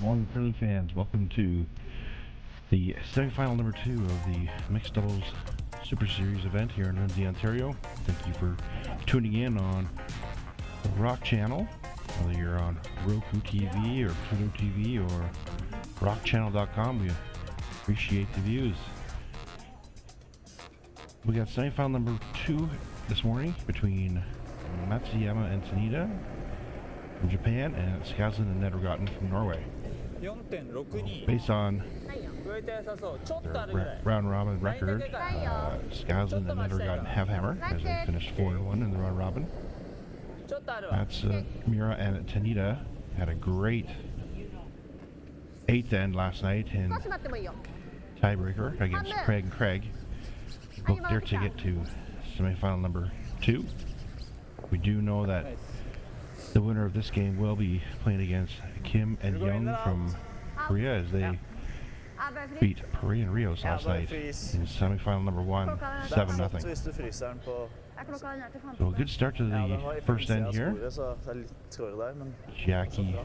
Morning, curling fans. Welcome to the semi-final number 2 of the Mixed Doubles Super Series event here in Lindsay, Ontario. Thank you for tuning in on the Rock Channel, whether you're on Roku TV or Pluto TV or rockchannel.com. We appreciate the views. We got semi-final number 2 this morning between Matsumura and Tanida from Japan and Skaslien and Nedregotten from Norway. Based on their round robin record, Skaslien and Nedregotten have hammer as they finished 4-1 in the round robin. Matsumura and Tanida had a great 8th end last night in tiebreaker against Craig and Craig. Booked their ticket to semifinal number 2. We do know that the winner of this game will be playing against Kim and Young from Korea as they beat Paris and Rios last night in semifinal number 1, 7-0. So a good start to the first end here. Chiaki,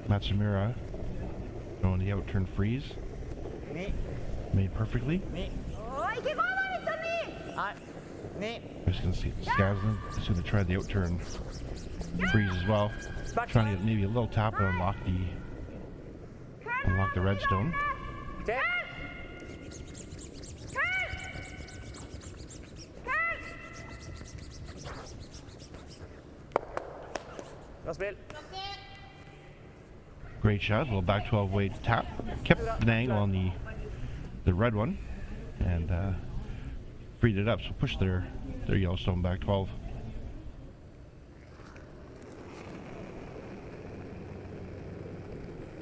Matsumura throwing the outturn freeze. Made perfectly. Just going to see Skaslien is going to try the outturn freeze as well. Trying to get maybe a little tap and unlock the redstone. Great shot, a little back 12 way tap. Kept an angle on the red one and freed it up, so pushed their Yellowstone back 12.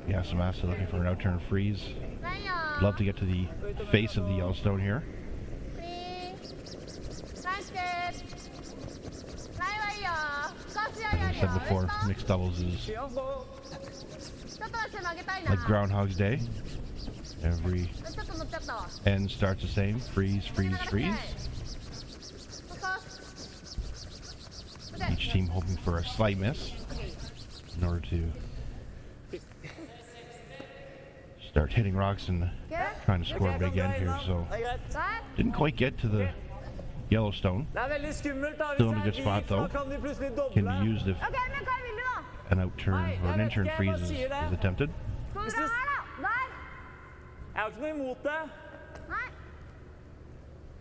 Yasumasa looking for an outturn freeze. Love to get to the face of the Yellowstone here. As I said before, mixed doubles is like Groundhog's Day. Every end starts the same. Freeze, freeze, freeze. Each team hoping for a slight miss in order to start hitting rocks and trying to score big end here. So didn't quite get to the Yellowstone. Still in a good spot though. Can be used if an outturn or an in-turn freeze is attempted.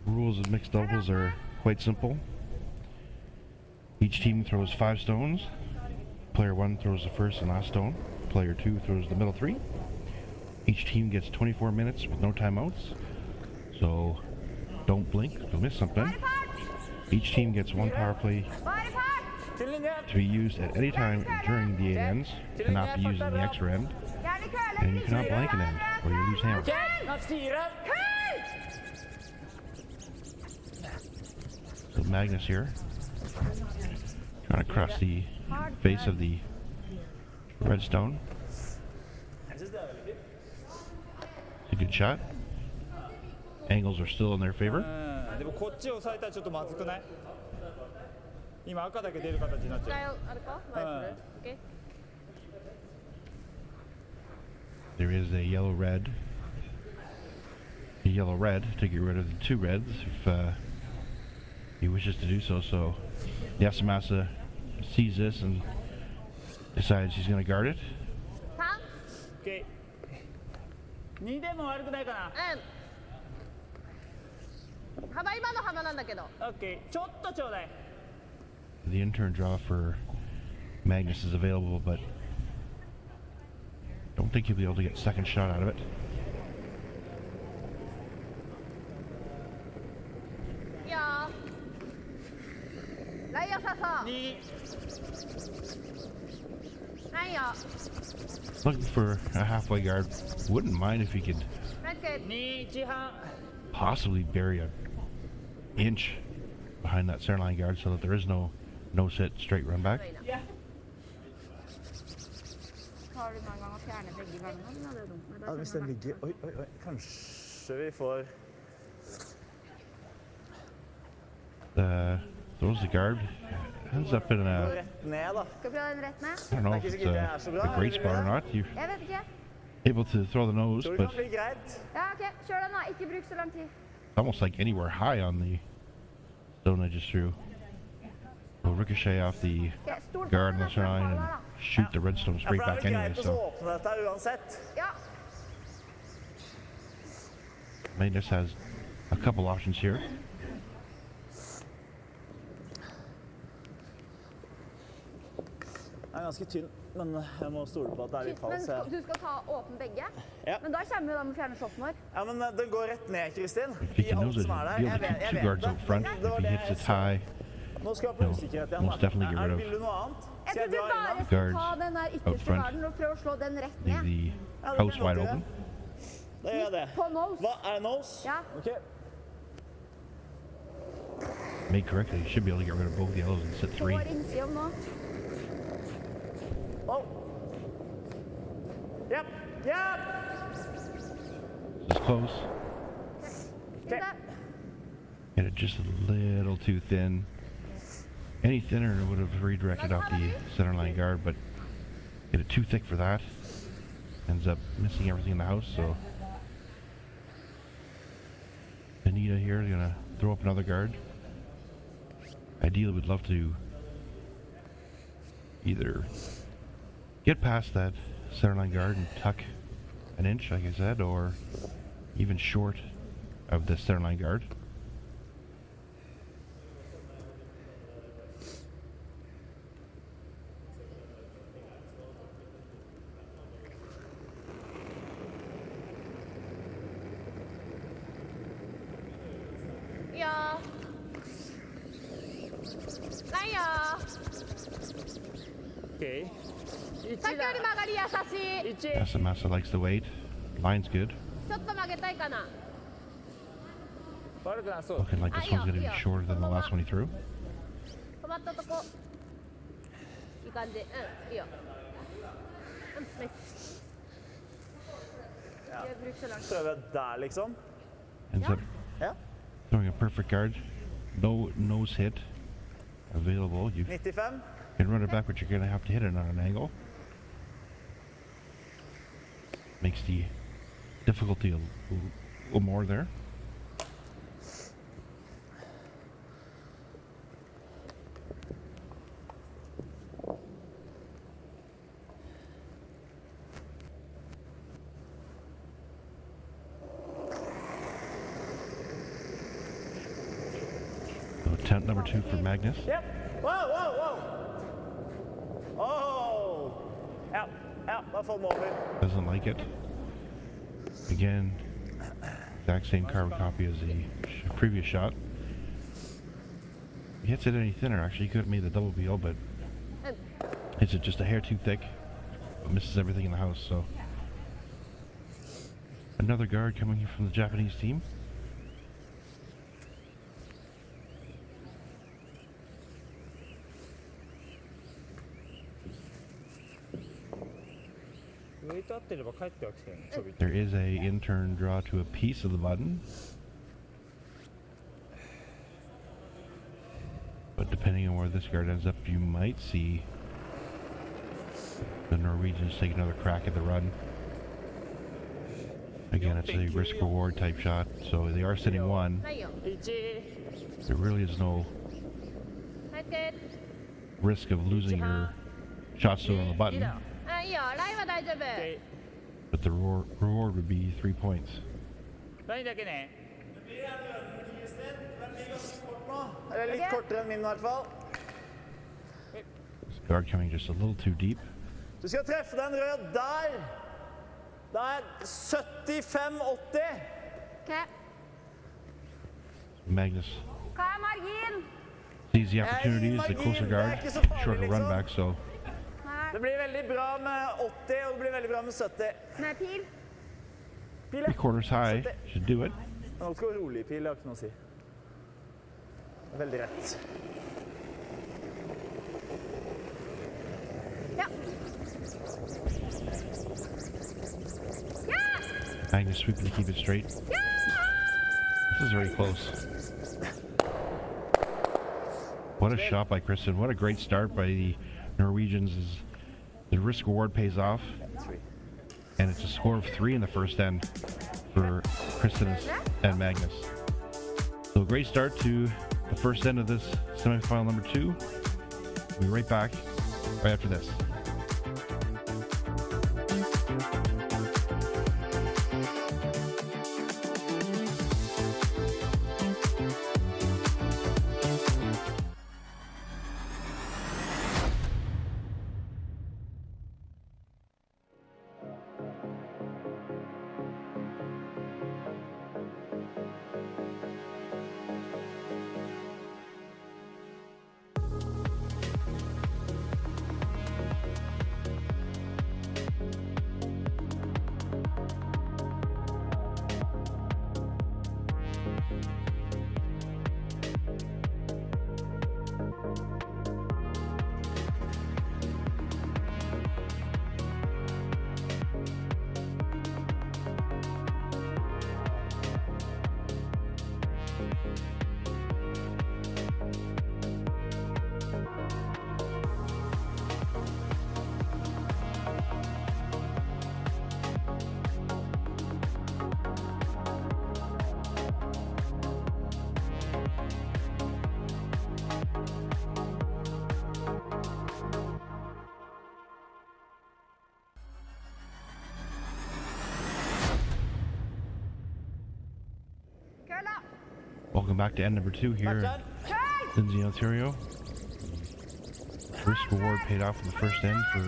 Rules of mixed doubles are quite simple. Each team throws 5 stones. Player 1 throws the first and last stone. Player 2 throws the middle 3. Each team gets 24 minutes with no timeouts. So don't blink, you'll miss something. Each team gets 1 power play to be used at any time during the 8 ends. Cannot be used in the extra end. And you cannot blank an end or you lose hammer. So Magnus here, trying to cross the face of the redstone. It's a good shot. Angles are still in their favor. There is a yellow-red to get rid of the 2 reds if he wishes to do so. So Yasumasa sees this and decides he's going to guard it. Okay. The in-turn draw for Magnus is available, but don't think he'll be able to get second shot out of it. Looking for a halfway guard. Wouldn't mind if he could possibly bury an inch behind that center line guard so that there is no sit straight run back. Throws the guard ends up in a, Rett ned, da. Skal vi prøve den rett ned? I don't know if it's a great spot or not. You're Jeg vet ikke. able to throw the nose, Tror det but kan bli greit. Ja, ok. Kjør den da. Ikke bruk så lang tid. it's almost like anywhere high on the stone I just threw. Will ricochet off the Ok, stol på guard den, on da, the så den shrine faller, and da. shoot the redstone Ja, straight for det back er vel anyway, greit å so åpne dette her uansett. Ja. Magnus has a couple options here. Den er ganske tynn, men jeg må stole på at det er litt Men falsk. du skal ta åpne begge? Ja. Men da kommer vi da med å fjerne shoppen vår. Ja, men den går rett ned, Kristin. If he I can alt nose it, som er he'll der. be able to keep two guards out front. Det If var he det hits jeg it så. high, Nå skal jeg på he'll usikkerhet igjen. most definitely get rid Vil du noe annet? Jeg Skal tror jeg du dra bare innom? skal ta Guards den der out ytterste front. garden og prøve å slå den rett leave ned. the Ja, det house kan jeg wide godt open. gjøre. Da gjør jeg det. På nose. Hva, er det nose? Ja. Ok. Made correctly, you should be able to get rid of both yellows and sit På three. vår innside nå. Oh. Yep, yep. This is close. Fint det. Get it just a little too thin. Any thinner it would have redirected out the center line guard, but get it too thick for that. Ends up missing everything in the house, so Tanida here is gonna throw up another guard. Ideally, we'd love to either get past that center line guard and tuck an inch, like I said, or even short of the center line guard. Ja. Nei, ja. Ok. Takk, Gørdi Magari, Yasashi. Ikke. Yasumasa likes the weight. Line's good. ちょっと曲げたいかな。悪くない、そう。 Looking like this one's gonna be shorter than the last one he threw. 止まったとこ。いい感じ。うん、いいよ。うん、ナイス。Jeg bruker så lang tid. Prøve der, liksom. Ends Yeah. up Ja. throwing a perfect guard. No nose hit available. You 95. can run it back, but you're gonna have to hit it on an angle. Makes the difficulty a little more there. So attempt number 2 for Magnus. Yep. Wow, wow, wow. Oh. Ja, ja, da får den over. Doesn't like it. Again, exact same carbon copy as the previous shot. He hits it any thinner, actually. He could have made the double BO, but hits it just a hair too thick. But misses everything in the house, so. Another guard coming from the Japanese team. There is a in-turn draw to a piece of the button. But depending on where this guard ends up, you might see the Norwegians take another crack at the run. Again, it's a risk-reward type shot, so they are sitting one. ないよ。 There really is no 入って。 risk of losing your shot still on the button, あ、いいよ。ラインは大丈夫。 but the reward would be 3 points. 何だけね。Eller litt kortere enn min i hvert fall. This guard coming just a little too deep. Du skal treffe den rød der. Det er 75-80. Ok. Magnus Hva er margin? sees the opportunities, the closer guard, shorter run back, so Her. Det blir veldig bra med 80, og det blir veldig bra med 70. Med pil. Pil, 3 quarters high should do it. Nå skal vi rolig pil, det har ikke noe å si. Veldig rett. Ja. Ja! Magnus sweeping to keep it straight. Ja! This is very close. What a shot by Kristin. What a great start by the Norwegians. The risk reward pays off. And it's a score of 3 in the first end for Kristin and Magnus. So a great start to the first end of this semifinal number 2. We'll be right back right after this. Welcome back to end number 2 here in Lindsay, Ontario. Risk reward paid off in the first end for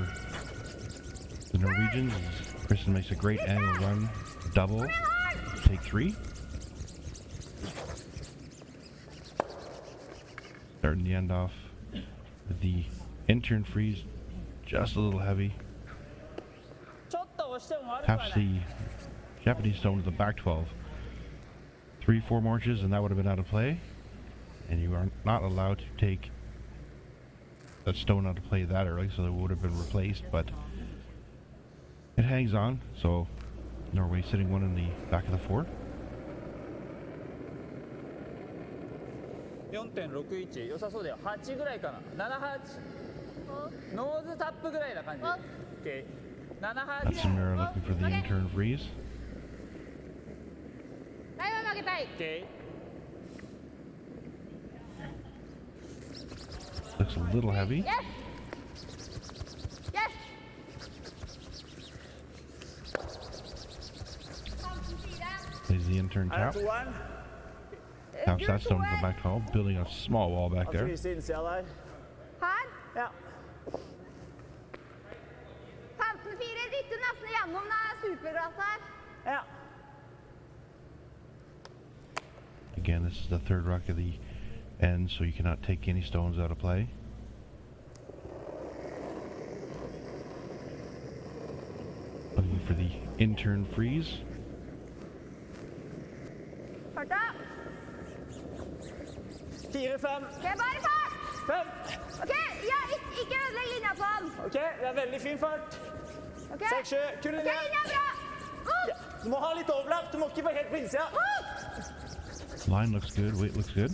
the Norwegians. Kristin makes a great angle run, double, take 3. Starting the end off with the intern freeze, just a little heavy. Taps the Japanese stone to the back 12. 3-4 more inches and that would have been out of play, and you are not allowed to take that stone out of play that early, so it would have been replaced, but it hangs on. So Norway sitting 1 in the back of the 4. 4.61良さそうだよ。8ぐらいかな。78。ノーズタップぐらいな感じ。Okay. 78。 Matsumura looking for the intern freeze. Okay. Looks a little heavy. Yes. Yes. Plays the intern tap. Taps that stone to the back 12, building a small wall back there. Kristin, ser deg. Her. Ja. 15-4 dytter nesten igjennom. Det er superglass her. Ja. Again, this is the third rock of the end, so you cannot take any stones out of play. Looking for the intern freeze. Fart opp. 4-5. Ok, bare fart. 5. Ok, ja, ikke ødelegg linja på den. Ok, det er veldig fin fart. Ok. 6-7. Kul Ok, linje. linja er bra. Ja. Du må ha litt overlapp. Du må ikke være helt på innsida. Line looks good, weight looks good.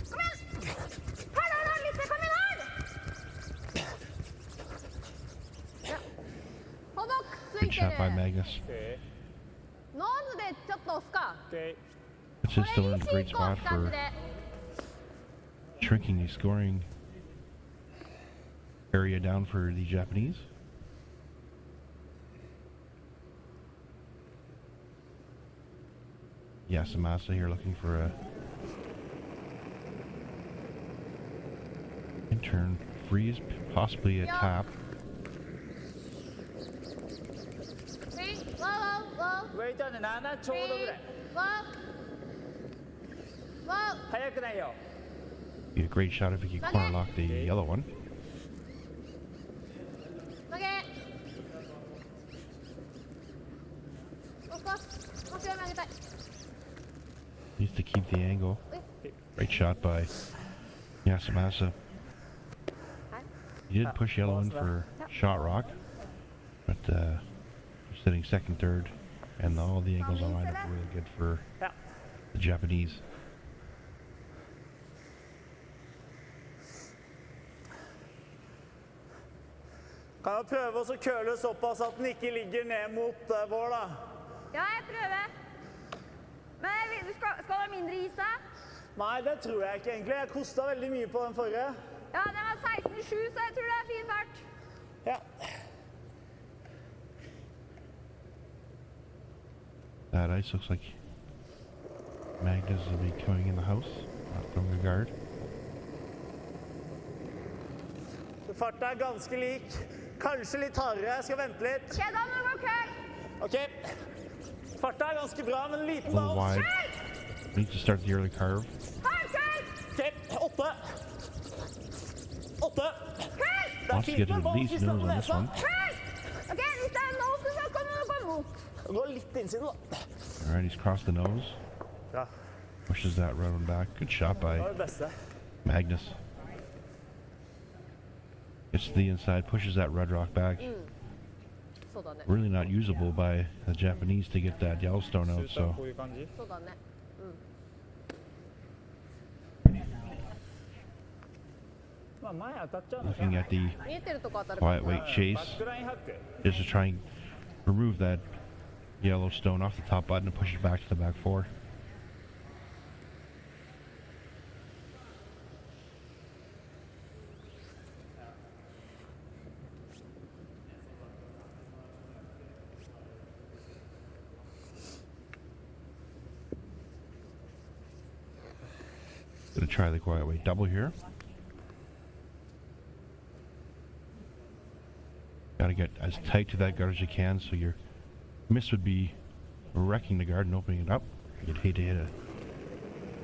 Kom igjen. Her, litt, kom igjen her. Ja. Hold dere, så Good ikke shot by Magnus. Okay. Nå er det tatt norska. Okay. It's just still in a great spot for shrinking the scoring area down for the Japanese. Yasumasa here looking for a intern freeze, possibly a tap. Wait on the 7ちょうどぐらい。早くないよ。 Be a great shot if you could corner lock the yellow one. Needs to keep the angle. Great shot by Yasumasa. He did push yellow in for shot rock, but sitting second, third, and all the angles on line are really good for the Japanese. Kan jeg prøve å køle såpass at den ikke ligger ned mot vår, da? Ja, jeg prøver. Men skal det være mindre is da? Nei, det tror jeg ikke egentlig. Jeg kostet veldig mye på den forrige. Ja, den var 16,7, så jeg tror det er fin fart. Ja. That ice looks like Magnus will be coming in the house, not from the guard. Farten er ganske lik. Kanskje litt hardere. Jeg skal vente litt. Ok, da må du gå køl. Ok. Farten er ganske bra, men en A liten little bounce. wide. Need to start the early carve. Hard køl! Ok, 8. 8. Køl! Det er Wants to fint get med at bounce least hvis det er nose på on this nesa. one. Køl! Ok, hvis det er nose, så kommer du gå mot. Gå litt innsiden, da. All right, he's crossed the nose. Ja, Pushes that right on back. Good shot det by var det beste. Magnus. Gets to the inside, pushes that red rock back. Really not usable by the Japanese to get that Yellowstone out, so こういう感じ。そうだね。まあ前当たっちゃうのか looking な。 at the 見えてるとこ当たる。 quiet weight バ chase ックラインハック。 is to try and remove that Yellowstone off the top button and push it back to the back four. Gonna try the quiet weight double here. Gotta get as tight to that guard as you can, so your miss would be wrecking the guard and opening it up. You'd hate to hit a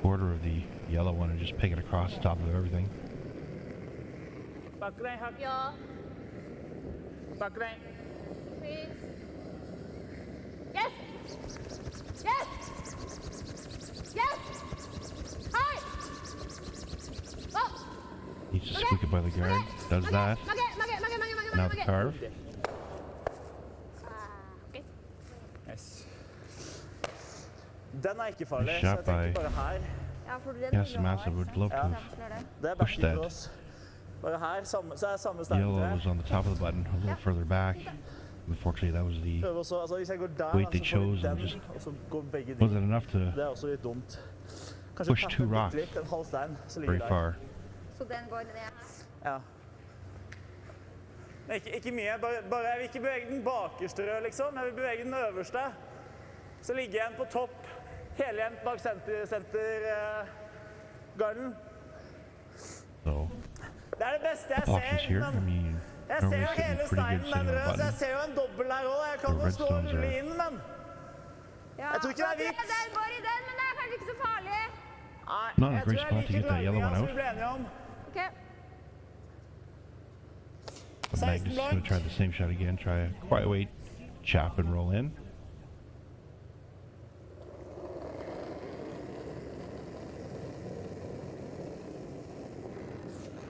border of the yellow one and just pick it across the top of everything. バックラインハック。よバックライン。ー。Please. Yes. Yes. Yes. Hi. Oh. Needs to squeak it by the guard. Does that. 曲げ曲げ曲げ曲げ曲げ曲げ Now 曲 the げ。carve. OK。ナイス。 Den er ikke farlig, så Shot jeg tenker by- bare her. Ja, for den Yasumasa would love to have Det er Push backen that. for oss. Bare her, så er det samme steinen. yellow was on the top of the button, a little further back. Unfortunately, that was the. Prøver også, altså hvis jeg går der, Wait, they så får vi chose and den, just- og så går begge Was de. it enough to Det er også litt dumt. Kanskje push tappe two bitte rocks litt, en halv stein, så ligger very der. far? Så den går ned her. Ja. Men ikke mye, bare jeg vil ikke bevege den bakerste rød, liksom. Jeg vil bevege den øverste. Så ligger jeg på topp, hele igjen bak sentergarden. So Det er det beste jeg options ser, here. I men mean, jeg ser normally jo sitting hele pretty steinen, good den sitting on the røde, så jeg button. ser jo en dobbel der også. Jeg kan The jo stå redstones rulle are- inn, men Ja, Jeg tror ikke det er vits. Den går i den, men det er kanskje ikke så farlig. nei, Not a jeg great tror spot jeg to liker get that yellow drivingen, one som vi ble enige om. OK. But Magnus is going to try the same shot again. Try a quiet weight, chop and roll in.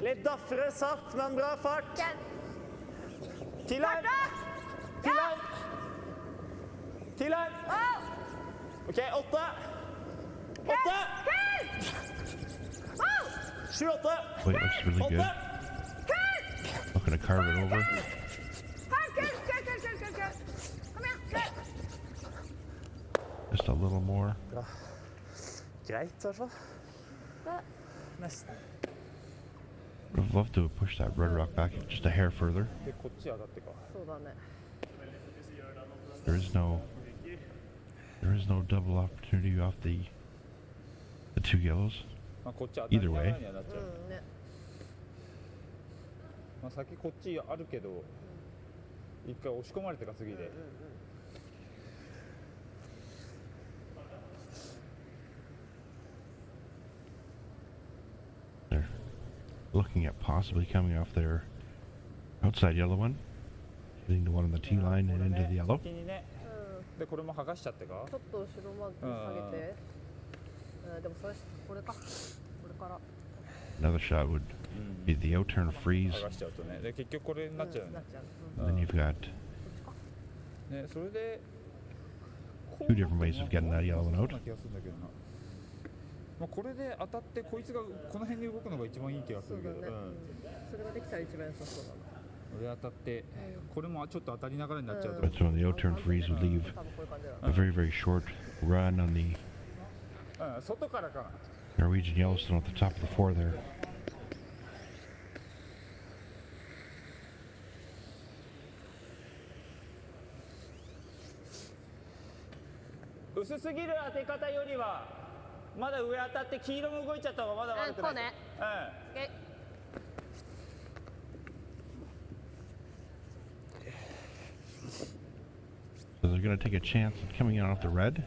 Litt daffere satt, men bra fart. Ken. Til her. Til her. Til her. Oh. OK, 8. 8. Ken! Oh. 7, 8. Weight looks really 8. good. Ken! Looking to carve it over. Hard, Ken! Ken! Kom igjen, Ken! Just a little more. Greit, i hvert fall. Nesten. Would have loved to have pushed that red rock back just a hair further. でこっち上がってか。そうだね。 There is no double opportunity off the two yellows. まあこっち当たり Either なが way. らにはなっちゃう。うんね。まあ先こっちあるけど、一回押し込まれてか次で。 They're looking at possibly coming off their outside yellow one, hitting the one on the T line and into the yellow. 先にね。でこれも剥がしちゃってか。ちょっと後ろまで下げて。でもそれこれか。これから。 Another shot would be the out turn freeze. 剥がしちゃうとね。で結局これになっちゃうよね。 And then you've got ねそれで。 two different ways of getting that yellow one out. そうな気がするんだけどな。まあこれで当たってこいつがこの辺に動くのが一番いい気がするけど。そうだね。それができたら一番良さそうだな。上当たってこれもちょっと当たりながらになっちゃうと But so the O-turn freeze would leave a very, very short run on the 外からか Norwegian Yellowstone at the top of the four there. 薄すぎる当て方よりはまだ上当たって黄色も動いちゃった方がまだ悪くない。こうね。OK。 So they're going to take a chance of coming in off the red.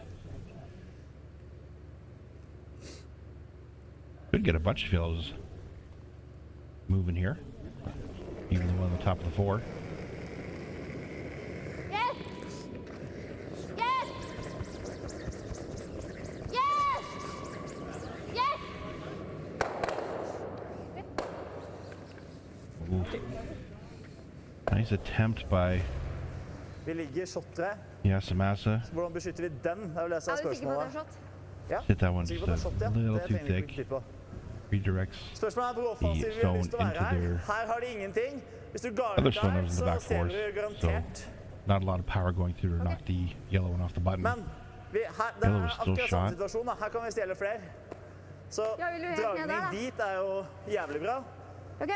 Could get a bunch of yellows moving here, even the one on the top of the four. Yes! Yes! Yes! Yes! Ooh. Nice attempt by Vi ligger shot 3. Yasumasa. Hvordan beskytter vi den? Det er vel det som er Er du sikker på at det er spørsmålet. shot? Ja, Hit that one sikker just på at det er a shot, ja. little Det too trenger vi ikke thick. bruke tid på. Redirects Spørsmålet er hvor offensiv vi har lyst til å være her. Her har de ingenting. Hvis du garer other der, stones in the så back ser fours, du so garantert. not a lot of power going through to knock the yellow one off the button. Men det Yellow er is still akkurat samme shot. situasjon. Da. Her kan vi stjele flere. Så Ja, vil du helt ned der, dragning da? dit er jo jævlig bra. OK.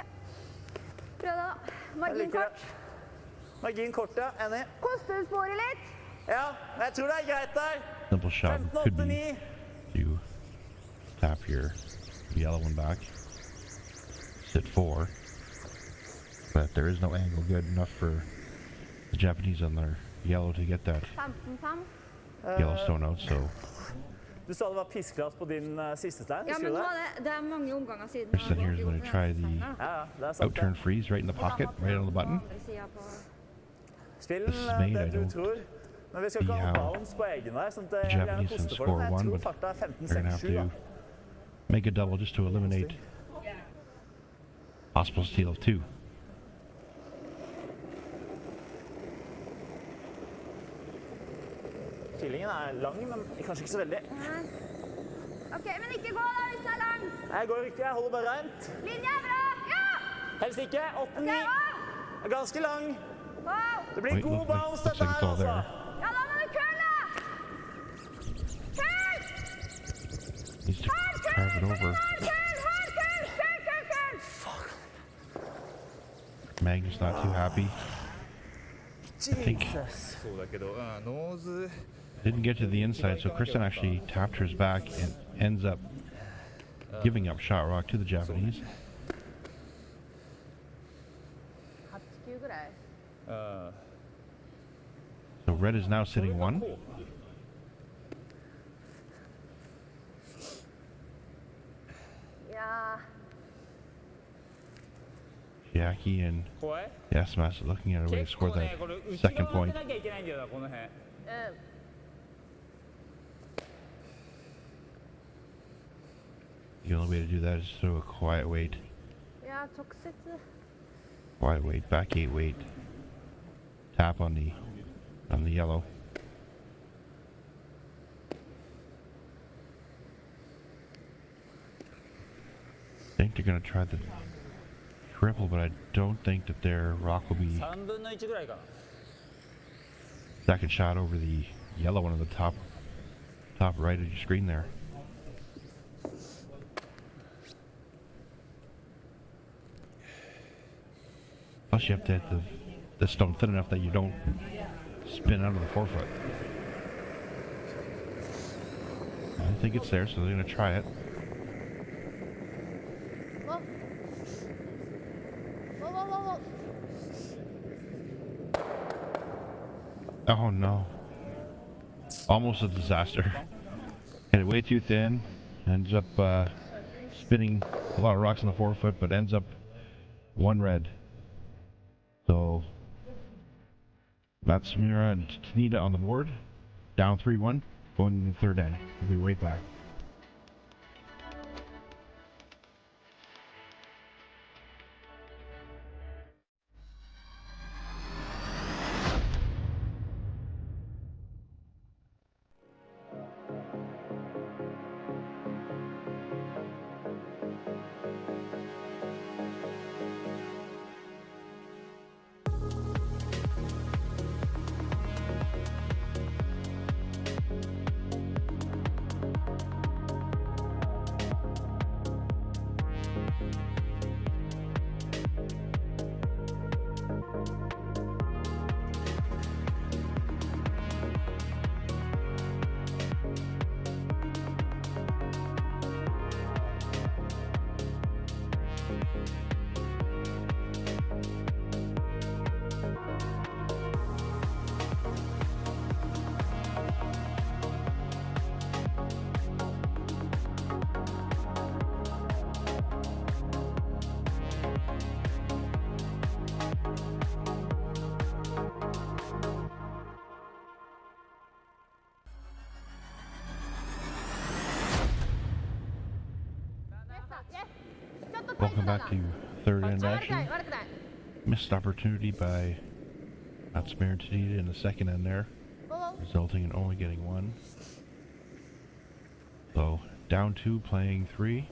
Prøv det, da. Jeg Margin liker kort. det. Margin kort, ja. Enig. Koster det sporet litt? Ja, men jeg tror det er greit der. Simple shot could be 15-8-9. to tap your yellow one back. Sit four. But there is no angle good enough for the Japanese on their yellow to get that 15-5. Yellowstone out, so Du sa det var pisklass på din siste stein, Ja, husker men du nå det? er det er mange omganger siden. Kristin here is going to try the Ja, ja, det er sant out-turn det. freeze right in the pocket, right on the button. Andre siden på Spill This is made, I det du don't tror. Men vi skal ikke see ha how bounce på egen der, sånn at jeg the vil gjerne Japanese can koste for score det. Jeg one, tror but farta er they're going to have 15-6-7 da. to make a double just to eliminate possible steal of two. Fillingen er lang, men kanskje ikke så veldig. OK, men ikke gå da hvis den er lang. Jeg går ikke, jeg holder bare rent. Linje er bra. Ja! Helst ikke. 8-9. OK, wow! Er ganske lang. Wow! Det blir Wait, god looks bounce like dette it's her, all altså. there. Ja, da må du køle! Køl! Needs to carve it over. Magnus not too happy. I think Jesus. そうだけど、ノーズ didn't get to the inside, so Kristin actually tapped hers back and ends up giving up shot rock to the Japanese. 8-9ぐらい。 So red is now sitting one. いや Chiaki and 怖い Yasumasa looking at a way to 結 score 構ね that これ内 second 側当 point. てなきゃいけないんだよなこの辺ー、The only way to do that is through a quiet weight. いや直接 Quiet weight, back eight weight. Tap on the yellow. I think they're gonna try the triple, but I don't think that their rock will be 3分の1ぐらいかな second shot over the yellow one on the top right of your screen there. Plus you have to hit the stone thin enough that you don't spin out of the forefoot. I think it's there, so they're gonna try it. おおおおお Oh no. Almost a disaster. Hit it way too thin. Ends up spinning a lot of rocks on the forefoot, but ends up one red. So Matsumura and Tanida on the board. Down 3-1. Going in the third end. We'll be right back. Welcome back to third end 悪くない action. 悪くない Missed opportunity by Matsumura and Tanida in the second end there, おお resulting in only getting one. So down 2, playing 3.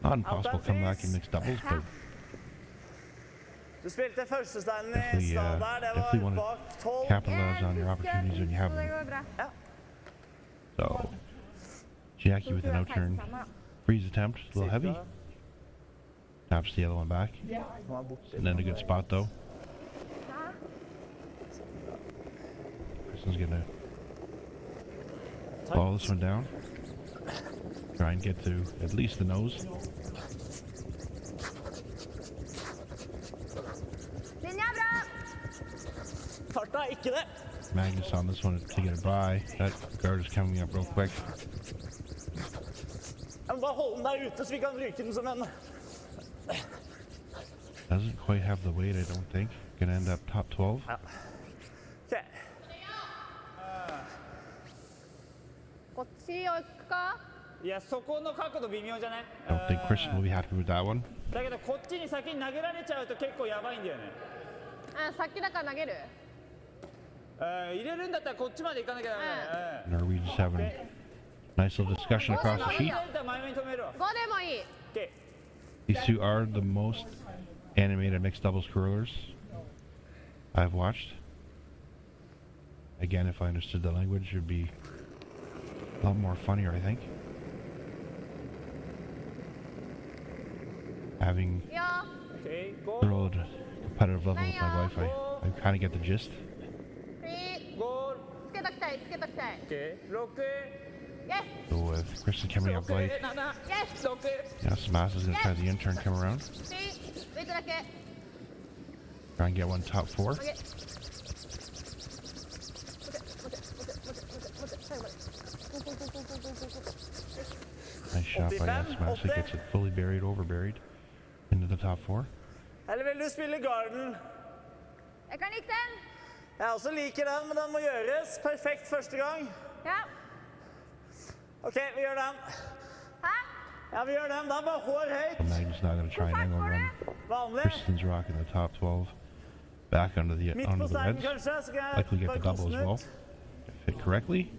Not impossible comeback in mixed doubles, but Du spilte første steinen i definitely, stad der, det definitely var want bak 12. to capitalize on your opportunities when you have Det them. går bra. Ja. So Chiaki with an outturn freeze attempt, a little heavy. Taps the other one back. And then a good spot though. Kristin's gonna follow this one down. Try and get to at least the nose. Linja bra! Farta er ikke det. Magnus on this one to get a bye. That guard is coming up real quick. Jeg må bare holde den der ute så vi kan bruke den som en... Doesn't quite have the weight, I don't think. Gonna end up top 12. Ok. こっちを行くかいやそこの角度微妙じゃない I don't think Kristin will be happy with that one. だけどこっちに先に投げられちゃうと結構やばいんだよねあ、さっきだから投げる入れるんだったらこっちまで行かなきゃダメ Norway just having a nice little discussion across the 入 sheet. れたら前目に止めるわ5でもいい OK These two are the most animated mixed doubles curlers I've watched. Again, if I understood the language, it would be a lot more funnier, I think. Having いいよ OK ゴー thrilled competitive level with my wife, I kind of get the gist. いいゴールつけときたいつけときたい OK6 イエ So with Kristin coming up late, 7 6 Yasumasa's going to try the intern come around. スいいウェイトだけ Try and get one top 4. オッケー持て最後まで Nice shot by Yasumasa. Gets it fully buried, over buried into the top 4. Eller vil du spille garden? Jeg kan like den Jeg også liker den, men den må gjøres. Perfekt første gang. Ja Ok, vi gjør den. Hæ? Ja, vi gjør den. Det er bare hår So høyt. Magnus now going to try an angle run. Vanlig. Kristin's rocking the top 12. Back under the Midt på steinen reds. kanskje, så kan jeg Likely get bare the double koste as den well. ut. Fit correctly.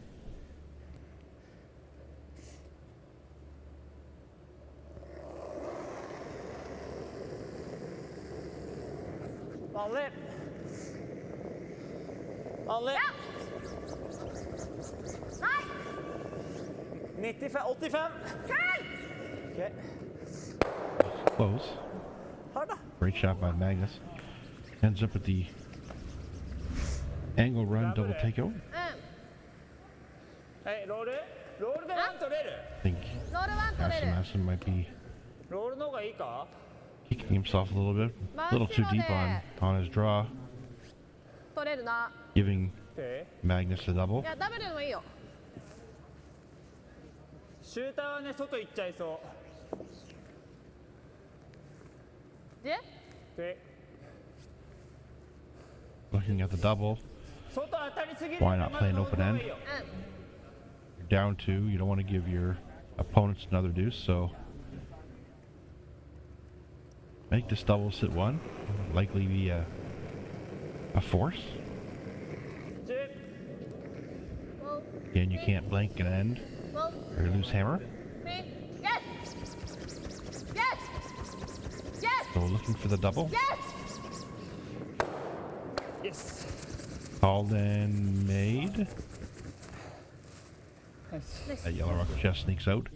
Vanlig. Vanlig. Ja Nei 95, 85. Kjør Ok, Close. hard da. Great shot by Magnus. Ends up at the angle run double takeout. はいロールロールでワン取れる I think ロールワン取れる Yasumasa might be ロールの方がいいか kicking himself a little bit. A little too deep on his draw, 取れるな giving OK Magnus the double. いやダブルでもいいよシューターはね外行っちゃいそでうで Looking at the double. 外当たりすぎる Why not play an open end? うん You're down 2. You don't want to give your opponents another deuce, so make this double sit 1. Likely be a force. 10 5 Again, you can't blank an end 4 or loose hammer. 3 Yes Yes Yes So looking for the double. Yes Yes Called and made. Nice That yellow rock just sneaks out.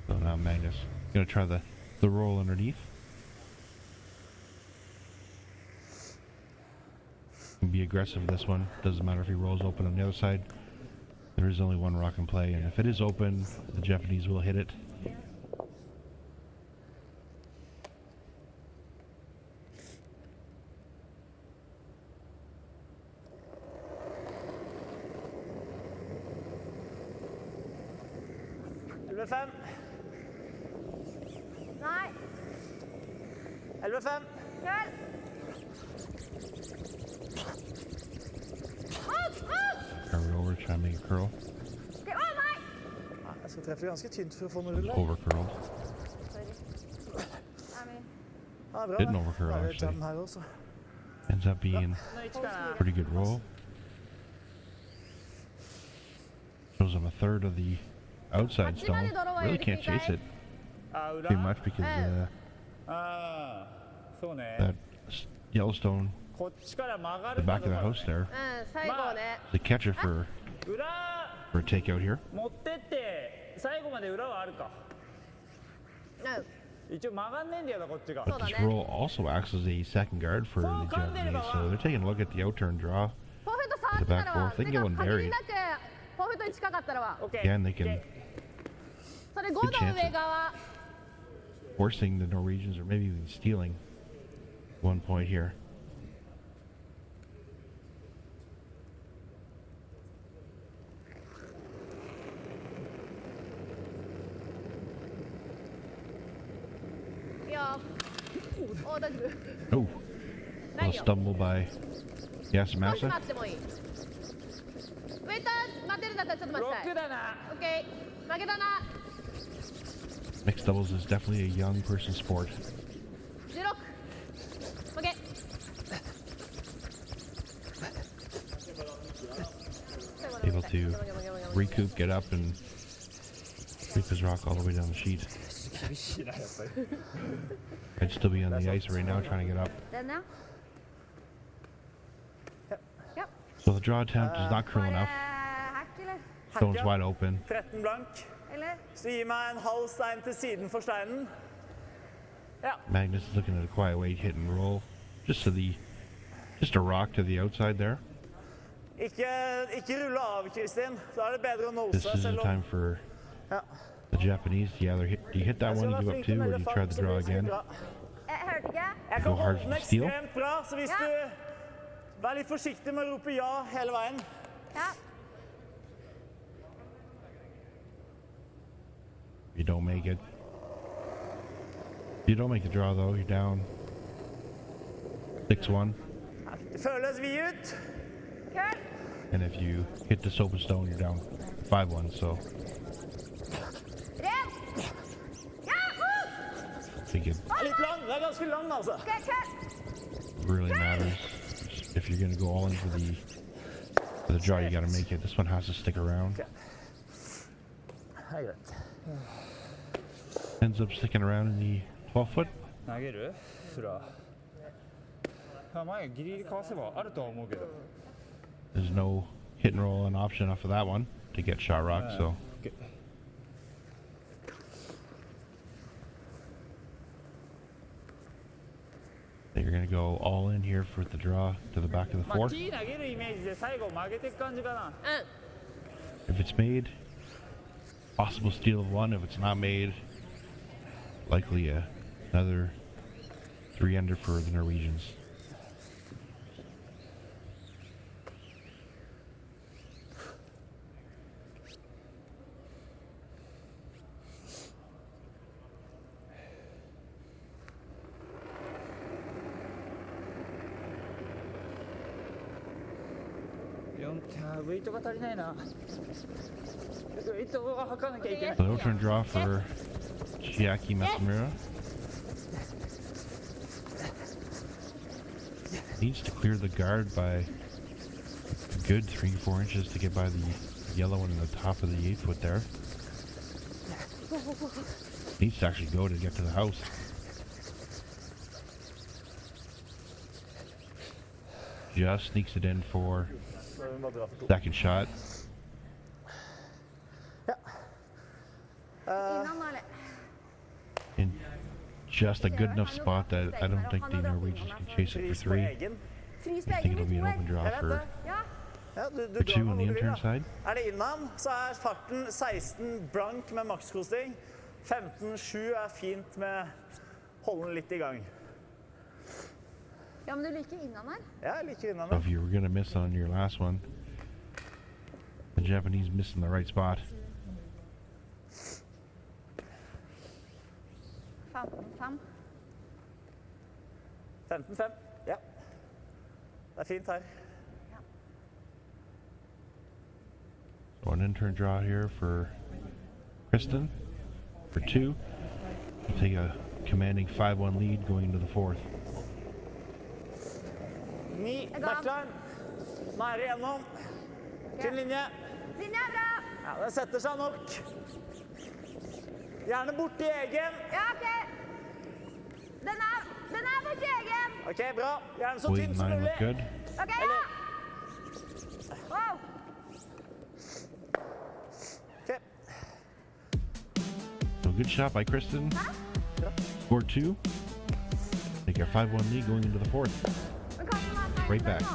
So now Magnus gonna try the roll underneath. Can be aggressive with this one. Doesn't matter if he rolls open on the other side. There is only one rock in play, and if it is open, the Japanese will hit it. Fem. Nei 11-5. Kjør Ut Ut over, trying to make a curl. Okay, oh, nei! Nei, jeg skal treffe ganske tynt for å få den rull der. Over curled. Sorry. Ja, bra. Didn't over curl, Da er det actually. jam her også. Ends up being a pretty good roll. Shows him a third of the outside stone. Really can't chase it あ、 too 裏 much because ああ、そうね that Yellowstone, こっちから曲が the る back か of ど the うか house there, 最後ね。 the catcher for 裏 a takeout here. 持ってって最後まで裏はあるか一応曲がんねえんだよなこっちが But this roll also acts as a second guard for the Japanese, so they're taking a look at the outturn draw. ポフェット触ってたら The back fourth, they can get one 限 buried. りなくポフェットに近かったらは OK Again, they can それ5の上側 forcing the Norwegians, or maybe even stealing 1 point here. Yeah. Oh, 大丈夫 Oh, a little stumble by 少し Yasumasa. 待ってもいいウェイター待てるんだったらちょっと待ちたい6だな OK 負けたな Mixed doubles is definitely a young person's sport. 16負け Able to recoup, get up, and sweep his rock all the way down the sheet. 厳しいなやっぱり I'd still be on the ice right now trying to get up. Then now? Yep. So the draw attempt is not curl enough. Stone's wide open. 13 blank. Eller? Så gi meg en halv stein til siden for steinen. Ja. Magnus is looking at a quiet way, hit and roll. Just a rock to the outside there. Ikke rulle av, Kristin. Da er det bedre å This nose, is the selv om... time for Ja. the Japanese. Do you hit that one, you give up two, or do you try the draw again? Jeg hørte ikke. Jeg Go kan hard holde for den the steal. ekstremt bra, så hvis Ja. du... Vær litt forsiktig med å rope ja hele veien. Ja. You don't make it. You don't make the draw though, you're down 6-1. Det føles vi ut. Kør. And if you hit this open stone, you're down 5-1, so Ren. Ja, I think it Det er litt lang, det er ganske lang altså. OK, kør. really matters. If you're gonna go all in for the draw, you gotta make it. This one has to stick around. Det er greit. Ends up sticking around in the 12-foot. 投げるフラ前ギリギリかわせばあるとは思うけど There's no hit and roll an option off of that one to get shot rock, so OK you're gonna go all in here for the draw to the back of the まあ fourth. T 投げるイメージで最後曲げていく感じかな If it's made, possible steal of one. If it's not made, likely another 3-under for the Norwegians. So ウェイトが足りないなウェイトを測らなきゃいけない So no turn draw for Chiaki Matsumura. Needs to clear the guard by a good 3-4 inches to get by the yellow one in the top of the 8th foot there. Needs to actually go to get to the house. Just sneaks it in for second shot. In just a good enough spot that I don't think the Norwegians can chase it for 3. I think it'll be an open draw for Ja, du 2 drar on meg the hvor du vil, intern da. side. Er det innan, så er farten 16 blank med makskosting. 15-7 er fint med holde den litt i gang. Ja, men du liker innan her. Ja, jeg liker innan. So if you were going to miss on your last one, the Japanese missed in the right spot. 15-5. 15-5, ja. Det er fint her. in-turn draw here for Kristin for 2. We'll take a commanding 5-1 lead going into the 4th. 9 backline. Nære igjennom. Til linje. Linje er bra. Ja, det setter seg nok. Gjerne bort i egen. Ja, ok. Den er borti egen. Ok, bra. Gjerne så Weight tynn 9 som look mulig. good. Ok, ja. Wow. Ok. So good shot by Kristin. Score 2. Take a 5-1 lead going into the 4th. Men kan du ha feil Right back. nå?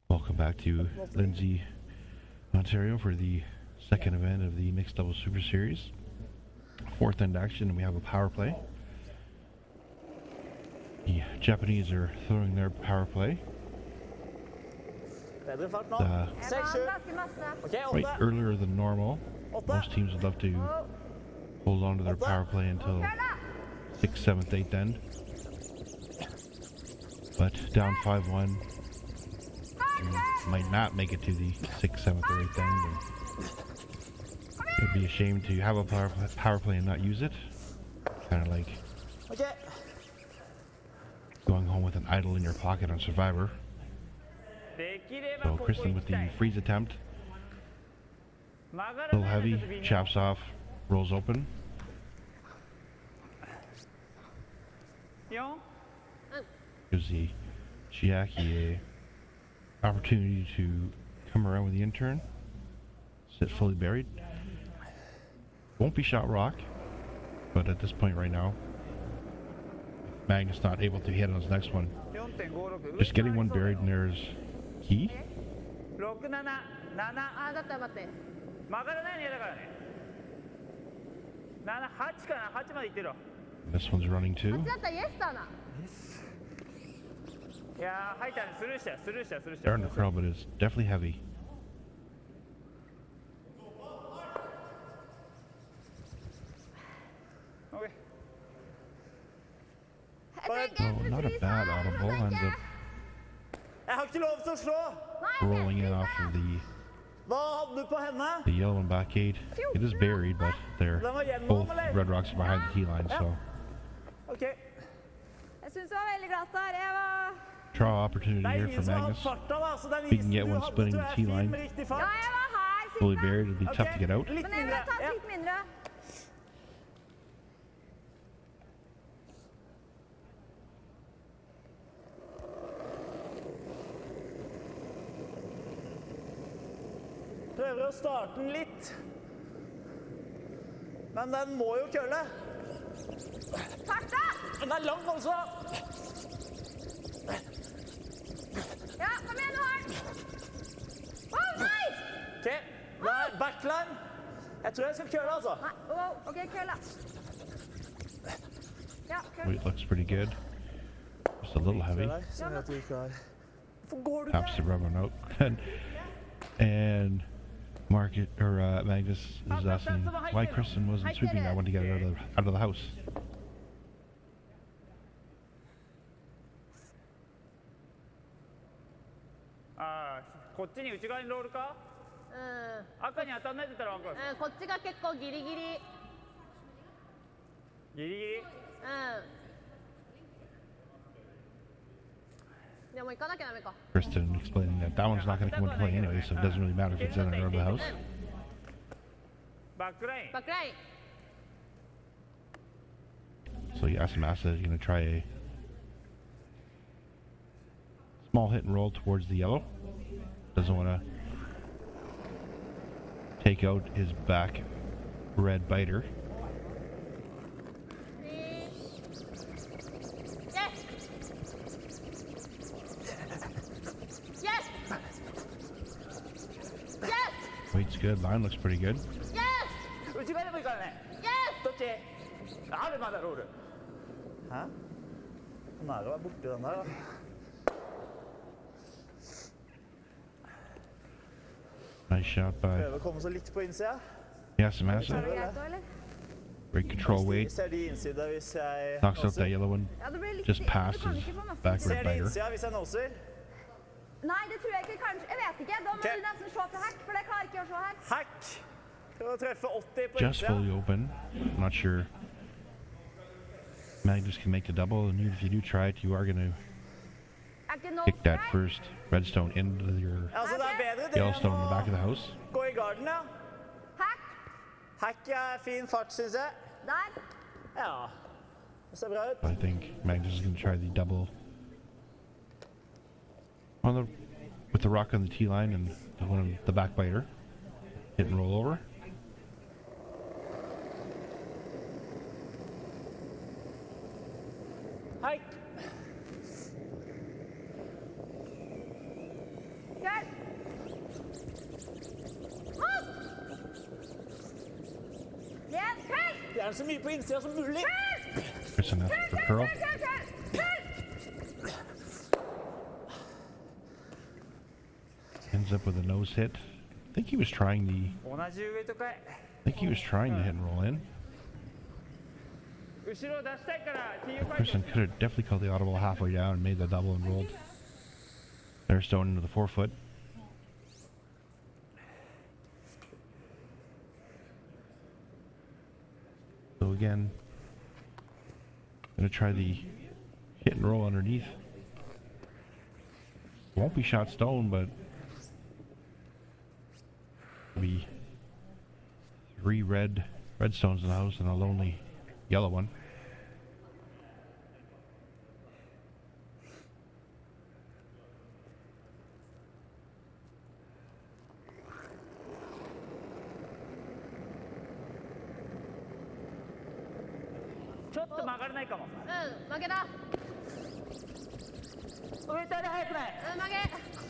Welcome back to Lindsay, Ontario for the second event of the Mixed Doubles Super Series. 4th end action, and we have a power play. The Japanese are throwing their power play Bedre fart nå. 6-7. Ganske masse. Ok, right 8. earlier than normal. Most teams would love to hold on to their power play until 6th, 7th, 8th end. But down 5-1, might not make it to the 6th, 7th, or 8th end. And it'd be a shame to have a power play and not use it. Kind of like Ok. going home with an idol in your pocket on Survivor. So Kristin with the freeze attempt. A little heavy, chops off, rolls open. 4 Gives the Chiaki a opportunity to come around with the in-turn. Sit fully buried. Won't be shot rock, but at this point right now, Magnus not able to hit on his next one. Just getting one buried, and there's key. 6、7、7。あ、だったら待って。曲がらないねだからね。7、8かな、8までいってるわ。 This one's running too. 8だったらイエスだな。いやー、入ったね、スルーしたよ、スルーしたよ、スルーしたよ。 Starting to curl, but it's definitely heavy. Okay. Oh, not a bad audible. Ends up Jeg har ikke lov til å slå. rolling in off of the Hva hadde du på henne? yellow and black gate. It is buried, but they're both red rocks are behind the tee line, so Ok. Jeg syns det var veldig glatt der. Jeg var draw opportunity Det er here ingen for som har hatt Magnus. farta, da, så den We can isen get du one hadde, splitting tror the jeg tee er fin line. med riktig Ja, fart. jeg var her. Fully Siden. buried, it'd be tough to get out. Litt Men jeg mindre. ville tatt Ja. litt mindre. Prøver å starte den litt. Men den må jo kølle. Sakte! Den er lang, altså. Ja, kom igjen, du har den. Å, nei! Ok, det er backline. Jeg tror jeg skal kølle, altså. Nei, ok, køll da. Ja, køll. Weight looks pretty good. Just a little heavy. Så vet du ikke her. Hvorfor går du Taps the der? rubber note. And Magnus is asking why Kristin wasn't sweeping that one to get it out of the house. ああ、こっちに内側にロールか。うん。赤に当たんないって言ったら分かる。うん、こっちが結構ギリギリ。ギリギリ。うん。でも行かなきゃダメか。Kristin explaining that that one's not going to come into play anyway, so it doesn't really matter if it's in or out of the house. バックライン。バックライン。 So Yasumasa is going to try a small hit and roll towards the yellow. Doesn't want to take out his back red biter. Weight's good. Line looks pretty good. 内側でもいいからね。どっち？あるまだロール。Hæ? Den er jo borti den der, da. Nice shot by Prøver å komme så litt på innsida. Yasumasa. Great control weight. Ser de innsida hvis jeg Knocks out that yellow one. Just past his back Ser red de biter. innsida hvis jeg noser? Nei, det tror jeg ikke. Kanskje. Jeg vet ikke. Da må du nesten se til hack, for det klarer ikke å se her. Hack! Prøv å treffe 80 på Just fully innsida. open. I'm not sure Magnus can make the double, and even if you do try it, you are going to kick that first redstone into your Altså, det er bedre det yellowstone in the back of the enn å house. gå i garden, ja. Hack. Hack er fin fart, synes jeg. Der. Ja. Det ser bra ut. I think Magnus is going to try the double on the with the rock on the T line and the one on the back biter. Hit and roll over. Hack! Kjør. Hopp. Ned. Kjør. Gjerne så mye på innsida som mulig. Kristin for curl. Ends up with a nose hit. I think he was trying the. 同じウエイトかい。 I think he was trying to hit and roll in. 後ろ出したいから TU ファイ Kristin could have definitely called the audible halfway down and made the double and rolled their stone into the 4-foot. So again, gonna try the hit and roll underneath. Won't be shot stone, but be 3 red stones in the house and a lonely yellow one.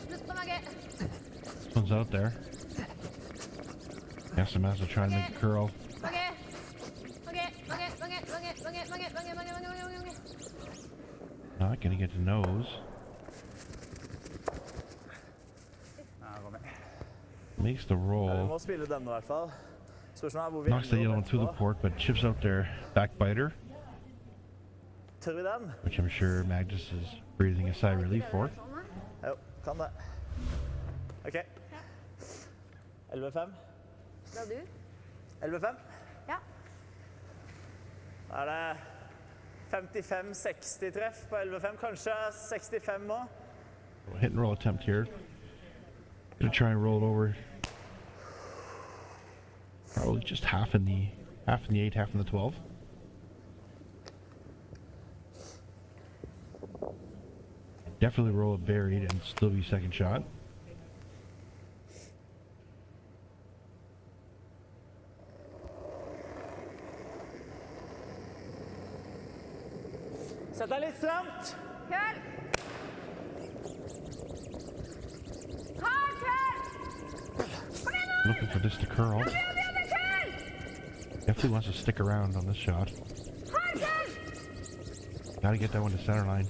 This one's out there. Yasumasa trying to make a curl. Not gonna get the nose. Makes the roll. Knocks the yellow one through the port, but chips out their back biter. Which I'm sure Magnus is breathing a sigh of relief for. Jo, kan det. Ok. 11-5. Da du. 11-5. Ja. Da er det 55-60 treff på 11-5. Kanskje 65 også. Hit and roll attempt here. Gonna try and roll it over. Probably just half in the 8, half in the 12. Definitely roll it buried and still be second shot. Sett deg litt stramt. Kjør. Looking for this to curl. Definitely wants to stick around on this shot. Gotta get that one to center line.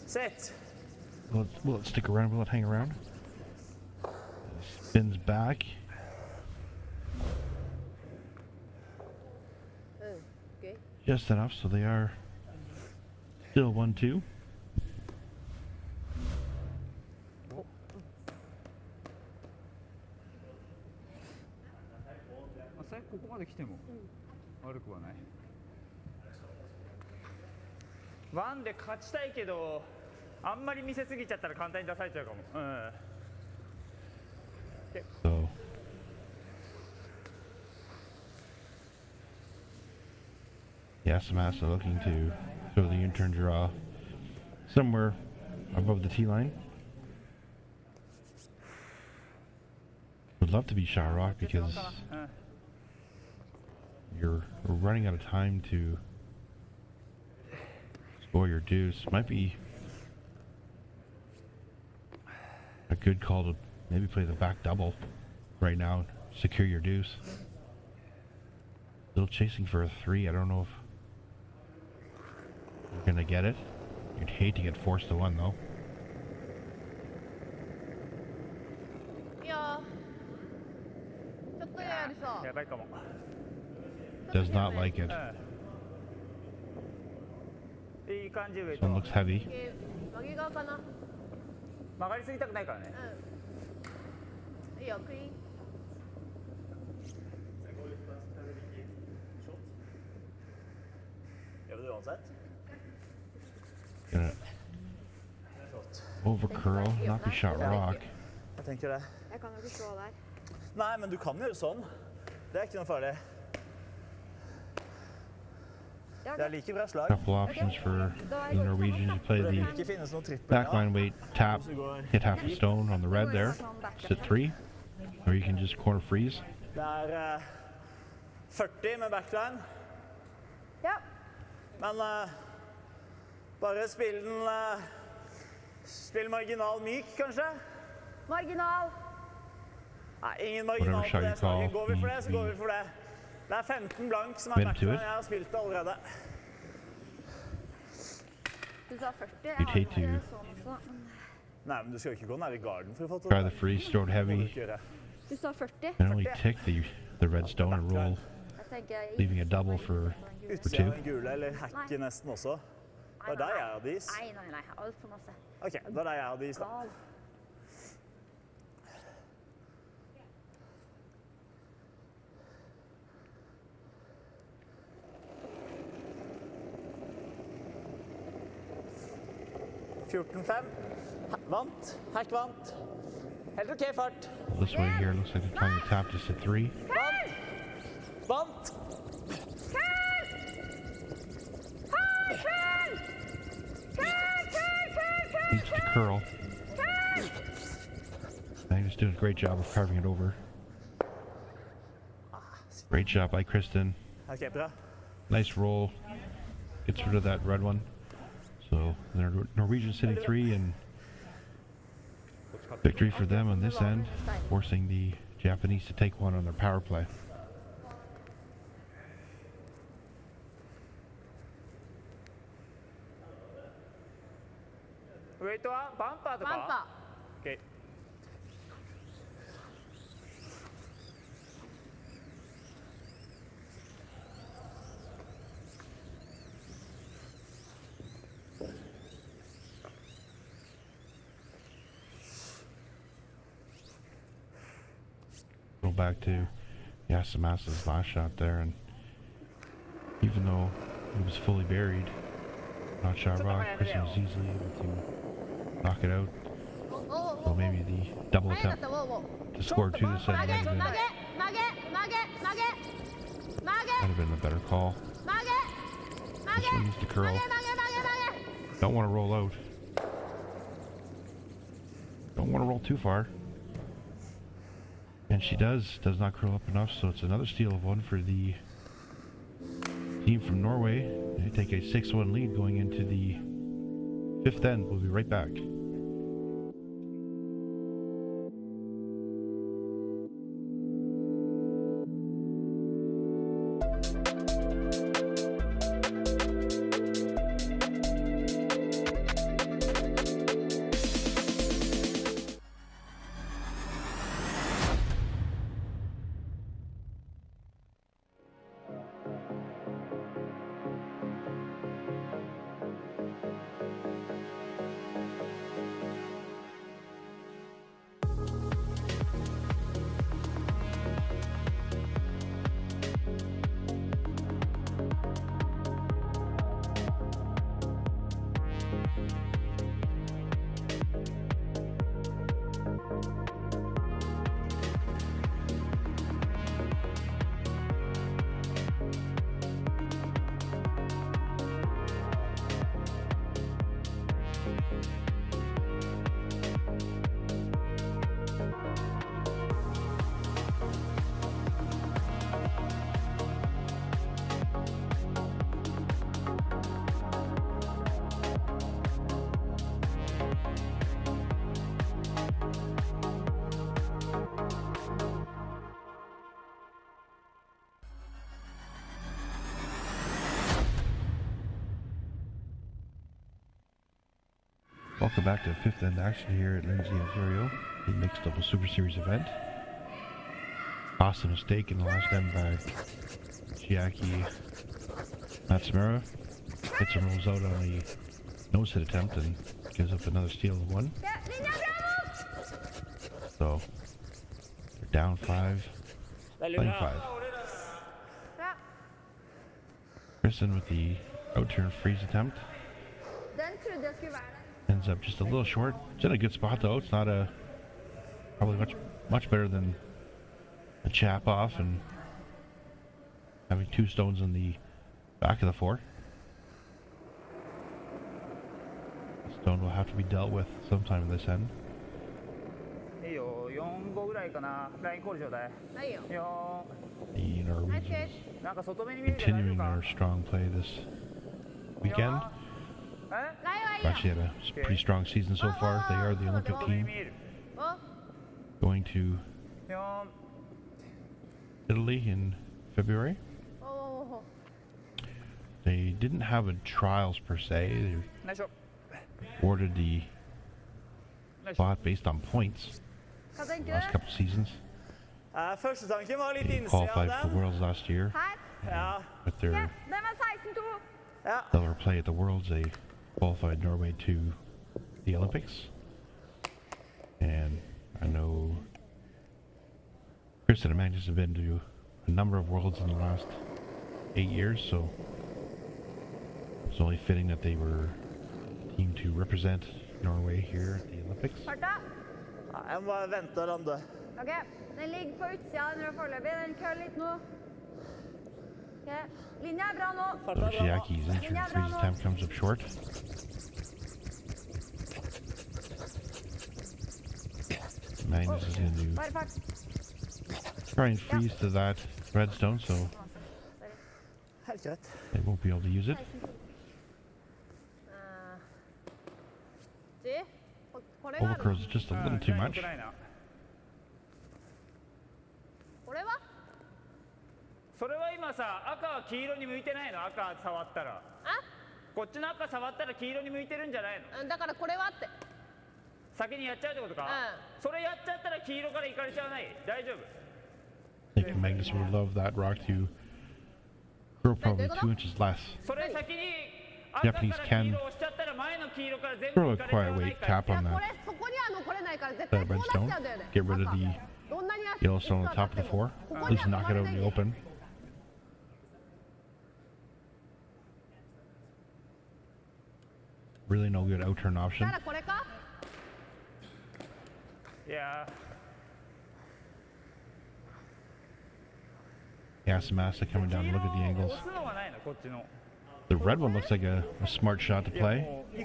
Sit. Will it stick around? Will it hang around? Spins back. Okay. Just enough, so they are still 1-2. 最後ここまで来ても悪くはない。ワンで勝ちたいけど、あんまり見せすぎちゃったら簡単に出されちゃうかも。うん。 So Yasumasa looking to throw the U-turn draw somewhere above the tee line. Would love to be shot rock because you're running out of time to score your deuce. Might be a good call to maybe play the back double right now, secure your deuce. Still chasing for a 3. I don't know if you're gonna get it. You'd hate to get forced to 1 though. Yeah. Does not like it. This one looks heavy. 曲げ側かな。曲がりすぎたくないからね。いいよ、クリーン。 Gonna over curl, not be shot rock. Jeg tenker det. Jeg kan jo ikke slå der. Nei, men du kan gjøre sånn. Det er ikke noe farlig. Det er like bra slag. Couple options for the Norwegians to play Det the ikke finnes noen trippel. backline weight, tap, hit half a stone on the red there, sit 3, or you can just corner freeze. Det er 40 med backline. Ja. Men bare spill den spill marginal myk, kanskje? Marginal. Nei, ingen marginal på det slaget. Går vi for det, så går vi for det. Det er 15 blank som er backline. Jeg har spilt det allerede. Du sa 40. Jeg You'd har hate ikke to sånn, så. Nei, men du skal jo ikke gå nær i garden for å få til try the freeze, throw it heavy, Du sa 40. and only tick the red stone and roll, Jeg tenker leaving a double for Utsida 2. av den gule, eller hacken nesten også. Det er der jeg hadde is. Nei. Alt for masse. Ok, det er der jeg hadde is da. Gal. Vant. Hack vant. Helt ok fart. This way here looks like they're trying to tap to sit 3. Vant. Needs to curl. Magnus doing a great job of carving it over. Great job by Kristin. Ok, bra. Nice roll. Gets rid of that red one. So the Norwegian sitting 3 and victory for them on this end, forcing the Japanese to take 1 on their power play. Wait, バンパーとか。バンパ OK。Go back to Yasumasa's last shot there, and even though he was fully buried, not shot rock, Kristin was easily able to knock it out. ー。おお So maybe the double 速かっ attempt た、おお。 to score 2 this end 曲 might げ、 have 曲 been, げ、曲げ、曲げ、曲げ、 might have been a better call. 曲げ、 This one needs to 曲 curl. げ、曲げ。 Don't want to roll out. Don't want to roll too far. And she does not curl up enough, so it's another steal of 1 for the team from Norway. They take a 6-1 lead going into the 5th end. We'll be right back. Welcome back to 5th End action here at Lindsay, Ontario, the Mixed Double Super Series event. Awesome mistake in the last end by Chiaki. Matsumura hits and rolls out on a nose hit attempt and gives up another steal of 1. So, they're down 5, playing 5. Kristin with the out-turn freeze attempt. Ends up just a little short. It's in a good spot though. It's not a probably much better than a chap off and having 2 stones in the back of the 4. The stone will have to be dealt with sometime in this end. The Norwegians continuing their strong play this weekend. Actually had a pretty strong season so far. They are the Olympic team. Going to Italy in February. They didn't have a trials per se. They awarded the spot based on points the last couple seasons. They qualified for the Worlds last year. With their stellar play at the Worlds, they qualified Norway to the Olympics. And I know Kristin and Magnus have been to a number of Worlds in the last 8 years, so it's only fitting that they were team to represent Norway here at the Olympics. Jeg må bare vente og lande. Ok, den ligger på utsida den foreløpig. Den kører litt nå. Ok, linja bra nå. So Chiaki's entry freeze attempt comes up short. Magnus is going to try and freeze to that redstone, so they won't be able to use it. Overcrow's just a little too much. I think Magnus would love that rock to grow probably 2 inches less. Japanese can throw a quiet weight cap on that redstone, get rid of the yellow stone on the top of the 4, at least knock it out in the open. Really no good out-turn option. Yeah. Yasumasa coming down to look at the angles. The red one looks like a smart shot to play. I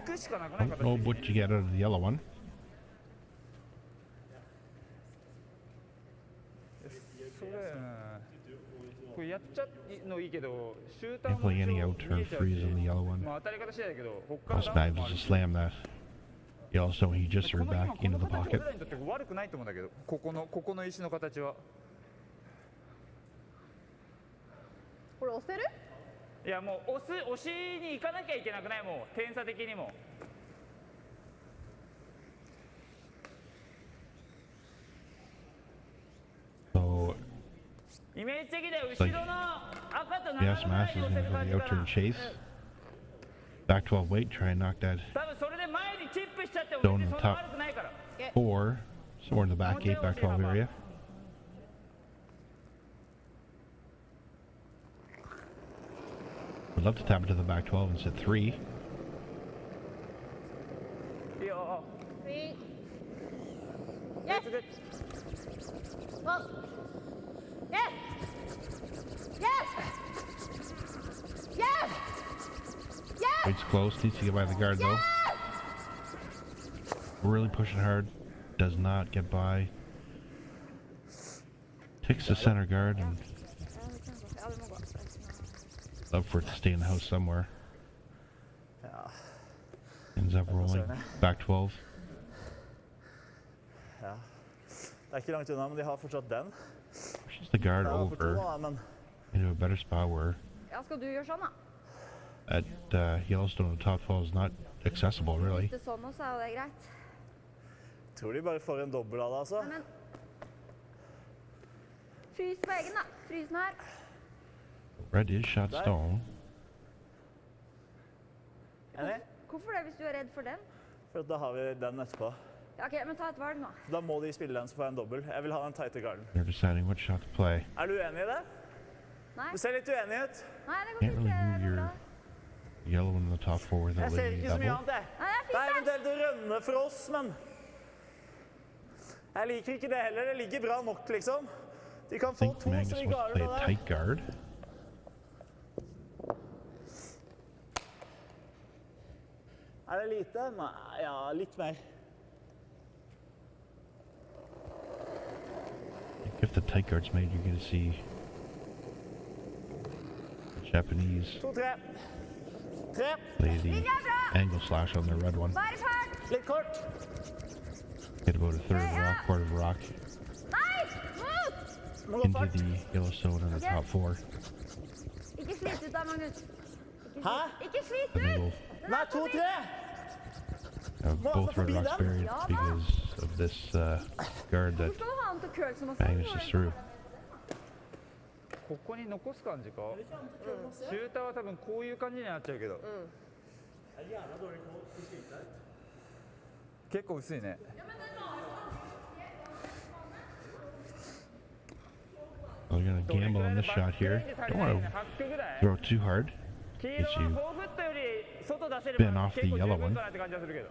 don't know what you get out of the yellow one. Can't play any out-turn freeze on the yellow one. Plus Magnus just slammed that yellow stone he just threw back into the pocket. So it's like Yasumasa is going to go the out-turn chase. Back 12 weight, try and knock that stone in the top 4, somewhere in the back 8, back 12 area. Would love to tap it to the back 12 and set 3. Yes! Well, yes! Yes! Yes! Yes! Wait's close, needs to get by the guard though. Really pushing hard, does not get by. Takes the center guard and up for it to stay in the house somewhere. Ends up rolling back 12. Ja. Det ikke langt unna, men de har fortsatt den. Pushes the guard over into a better spot where Ja, skal du gjøre sånn da? at Yellowstone, the top fall is not accessible, really. Det er sånn også, er det greit? Tror de bare får en dobbel av det, altså. Nei, men... Frys på egen, da. Frys den her. Red is shot stone. Enig? Hvorfor det, hvis du er redd for den? For da har vi den etterpå. Ja, ok, men ta et valg nå. Da må de spille den, så får jeg en dobbel. Jeg vil ha den tighte garden. They're deciding what shot to play. Er du uenig i det? Nei. Du ser litt uenig ut. Nei, det går Can't fint. really Det move går your bra. yellow in the top four with a Jeg ser lady ikke så mye double. annet, jeg. Nei, det er Det er fint, det. eventuelt rønne for oss, men... Jeg liker ikke det heller. Det ligger bra nok, liksom. De kan I få think to, Magnus så vi wants to garder play det a der. tight guard. Er det lite? Nei, ja, litt mer. If the tight guard's made, you're going to see the Japanese 2, 3. 3. play the Linja er bra! angle slash on the red one. Bare fart! Litt kort. Get about a third of the rock, quarter of the rock Nei! Mot! Må gå into fart. the Yellowstone in the Okay. top four. Ikke slit ut da, Magnus. Hæ? Ikke slit And they ut! will Nei, 2, 3. both red rocks buried because of this guard that Hvor skal du ha den til køl som også? Magnus is through. ここに残す感じかシューターは多分こういう感じになっちゃうけど結構薄いね Well, you're going to gamble on this shot here. Don't want to throw it too hard. 黄 Gets 色は you 4フットより外出せれ spin ば off the 結構十 yellow 分 one. かなって感じはするけど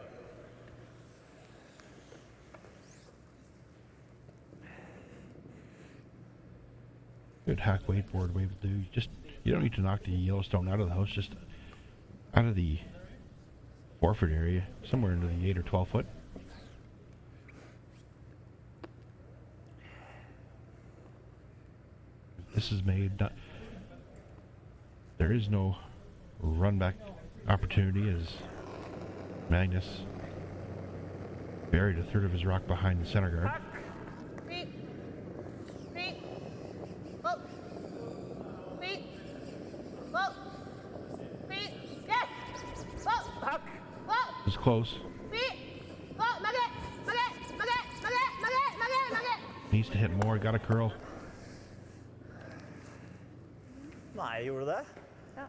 Good hack wakeboard wave will do. Just you don't need to knock the Yellowstone out of the house. Just out of the forfeit area, somewhere into the 8 or 12 foot. This is made. There is no run back opportunity as Magnus buried a third of his rock behind the center guard. Feet. Feet. Whoa. Feet. Whoa. Feet. Yes. Whoa. Whoa. It's close. Feet. Whoa. Nugget. Nugget. Nugget. Nugget. Nugget. Nugget. Nugget. Needs to hit more. Got a curl. Nei, gjorde det?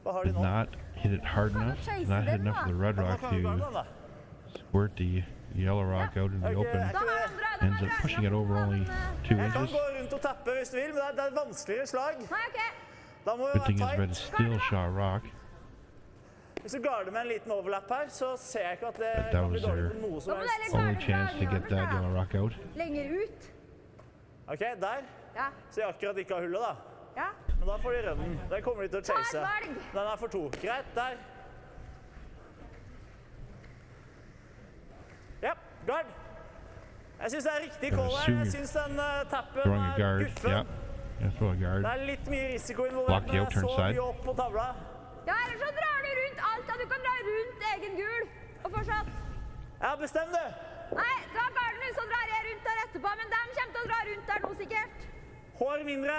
Hva har de Did nå? not hit it hard enough. Did not hit enough of the red rock Hva kan vi garde den, to da? squirt the yellow rock out in the Ok, open. er ikke det? Ends up pushing it over only 2 Jeg kan inches. gå rundt og tappe hvis du vil, men det er et vanskeligere slag. Nei, ok. Da må Good vi thing være is red is tight. still shot rock. Hvis du garder med en liten overlap her, så ser jeg ikke at det That kan bli was dårlig their på noe Da som må du helst. heller Only garde chance to dagen get that over, yellow da. rock out. Lenger ut. Ok, der. Ja. Så jeg akkurat ikke har hullet, da. Ja. Men da får de rønnen. Den kommer de til å Ta et chase. valg. Den er for 2. Greit, der. Ja, guard. Jeg synes det er riktig call her. Jeg synes den tappen Throwing a er guard. guffen. Yeah. Yeah, throw a guard. Det er litt mye risiko Block involvert, the men jeg outturn så side. mye opp på tavla. Ja, ellers så drar du rundt alt, da. Du kan dra rundt egen gul. Og fortsatt. Ja, bestem du. Nei, dra garden ut, så drar jeg rundt der etterpå. Men de kommer til å dra rundt der nå, sikkert. Hår mindre.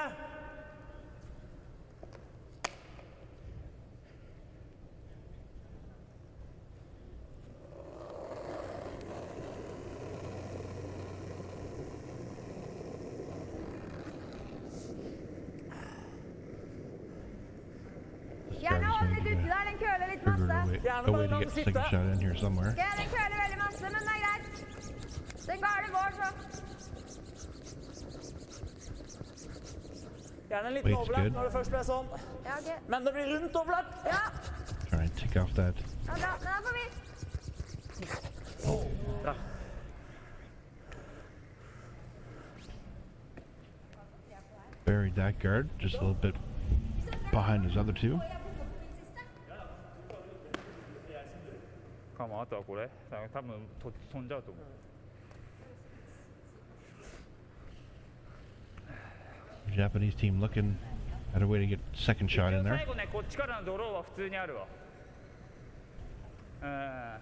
This Gjerne guard hold is litt making uti der, den køler litt figured masse. a way to get a second shot in here somewhere. Ja, den køler veldig masse, men det er greit. Den garden går, så. Gjerne en liten Weight's overlapp good. når det først ble sånn. Ja, ok. Men det blir rundt overlapp. Ja, Try and tick off that. ja bra. Men da får vi. Bra. Buried that guard just a little bit behind his other two. かもあとはこれ多分飛んじゃうと思う Japanese team looking at a way to get second shot in there. 最後ねこっちからのドローは普通にあるわうん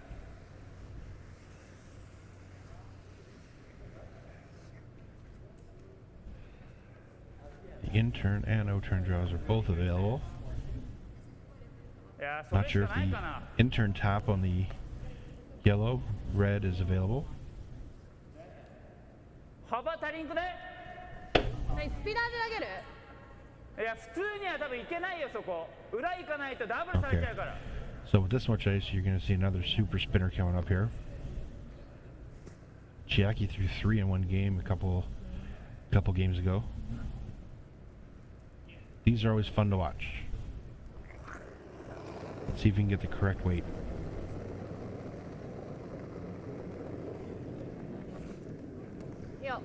The in-turn and out-turn draws are both available. いや Not sure if the intern tap on the yellow, red is available. 幅足りんくね。はい、スピナーで投げる。いや、普通には多分いけないよ、そこ。裏行かないとダブルされちゃうから。So with this much ice, you're going to see another super spinner coming up here. Chiaki threw 3 in one game a couple games ago. These are always fun to watch. Let's see if we can get the correct weight. Yo.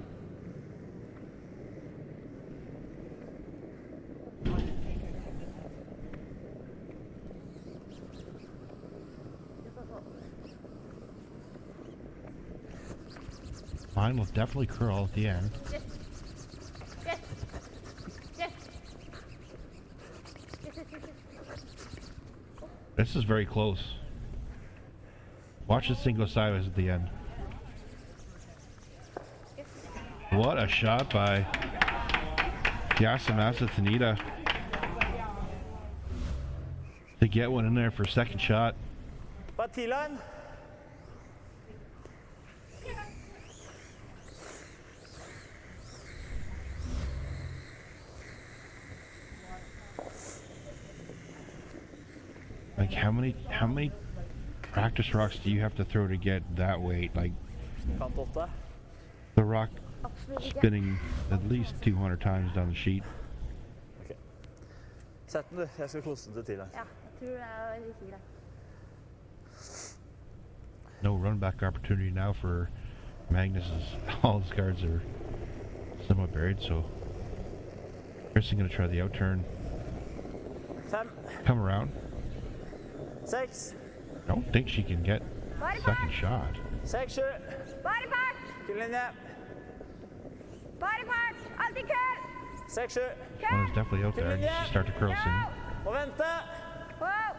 Mine will definitely curl at the end. Yes. Yes. Yes. Yes, yes, yes, yes. This is very close. Watch this thing go sideways at the end. What a shot by Yasumasa Tanida to get one in there for a second shot. Bare tidligere. Like how many practice rocks do you have to throw to get that weight? Like Kant 8. the rock Absolutt ikke. spinning at least 200 times down the sheet. Ok. Sett den du, jeg skal kose den til tidligere. Ja, jeg tror det er like greit. No run back opportunity now for Magnus. All his guards are somewhat buried, so Kristin gonna try the out turn. 5, Come around. 6, I don't think she can get Body second part! shot. 6, 7. Body part! Kul linje. Body part! Alltid køl! 6, 7. One is definitely out there. Needs to start to curl soon. Og vente. Wow!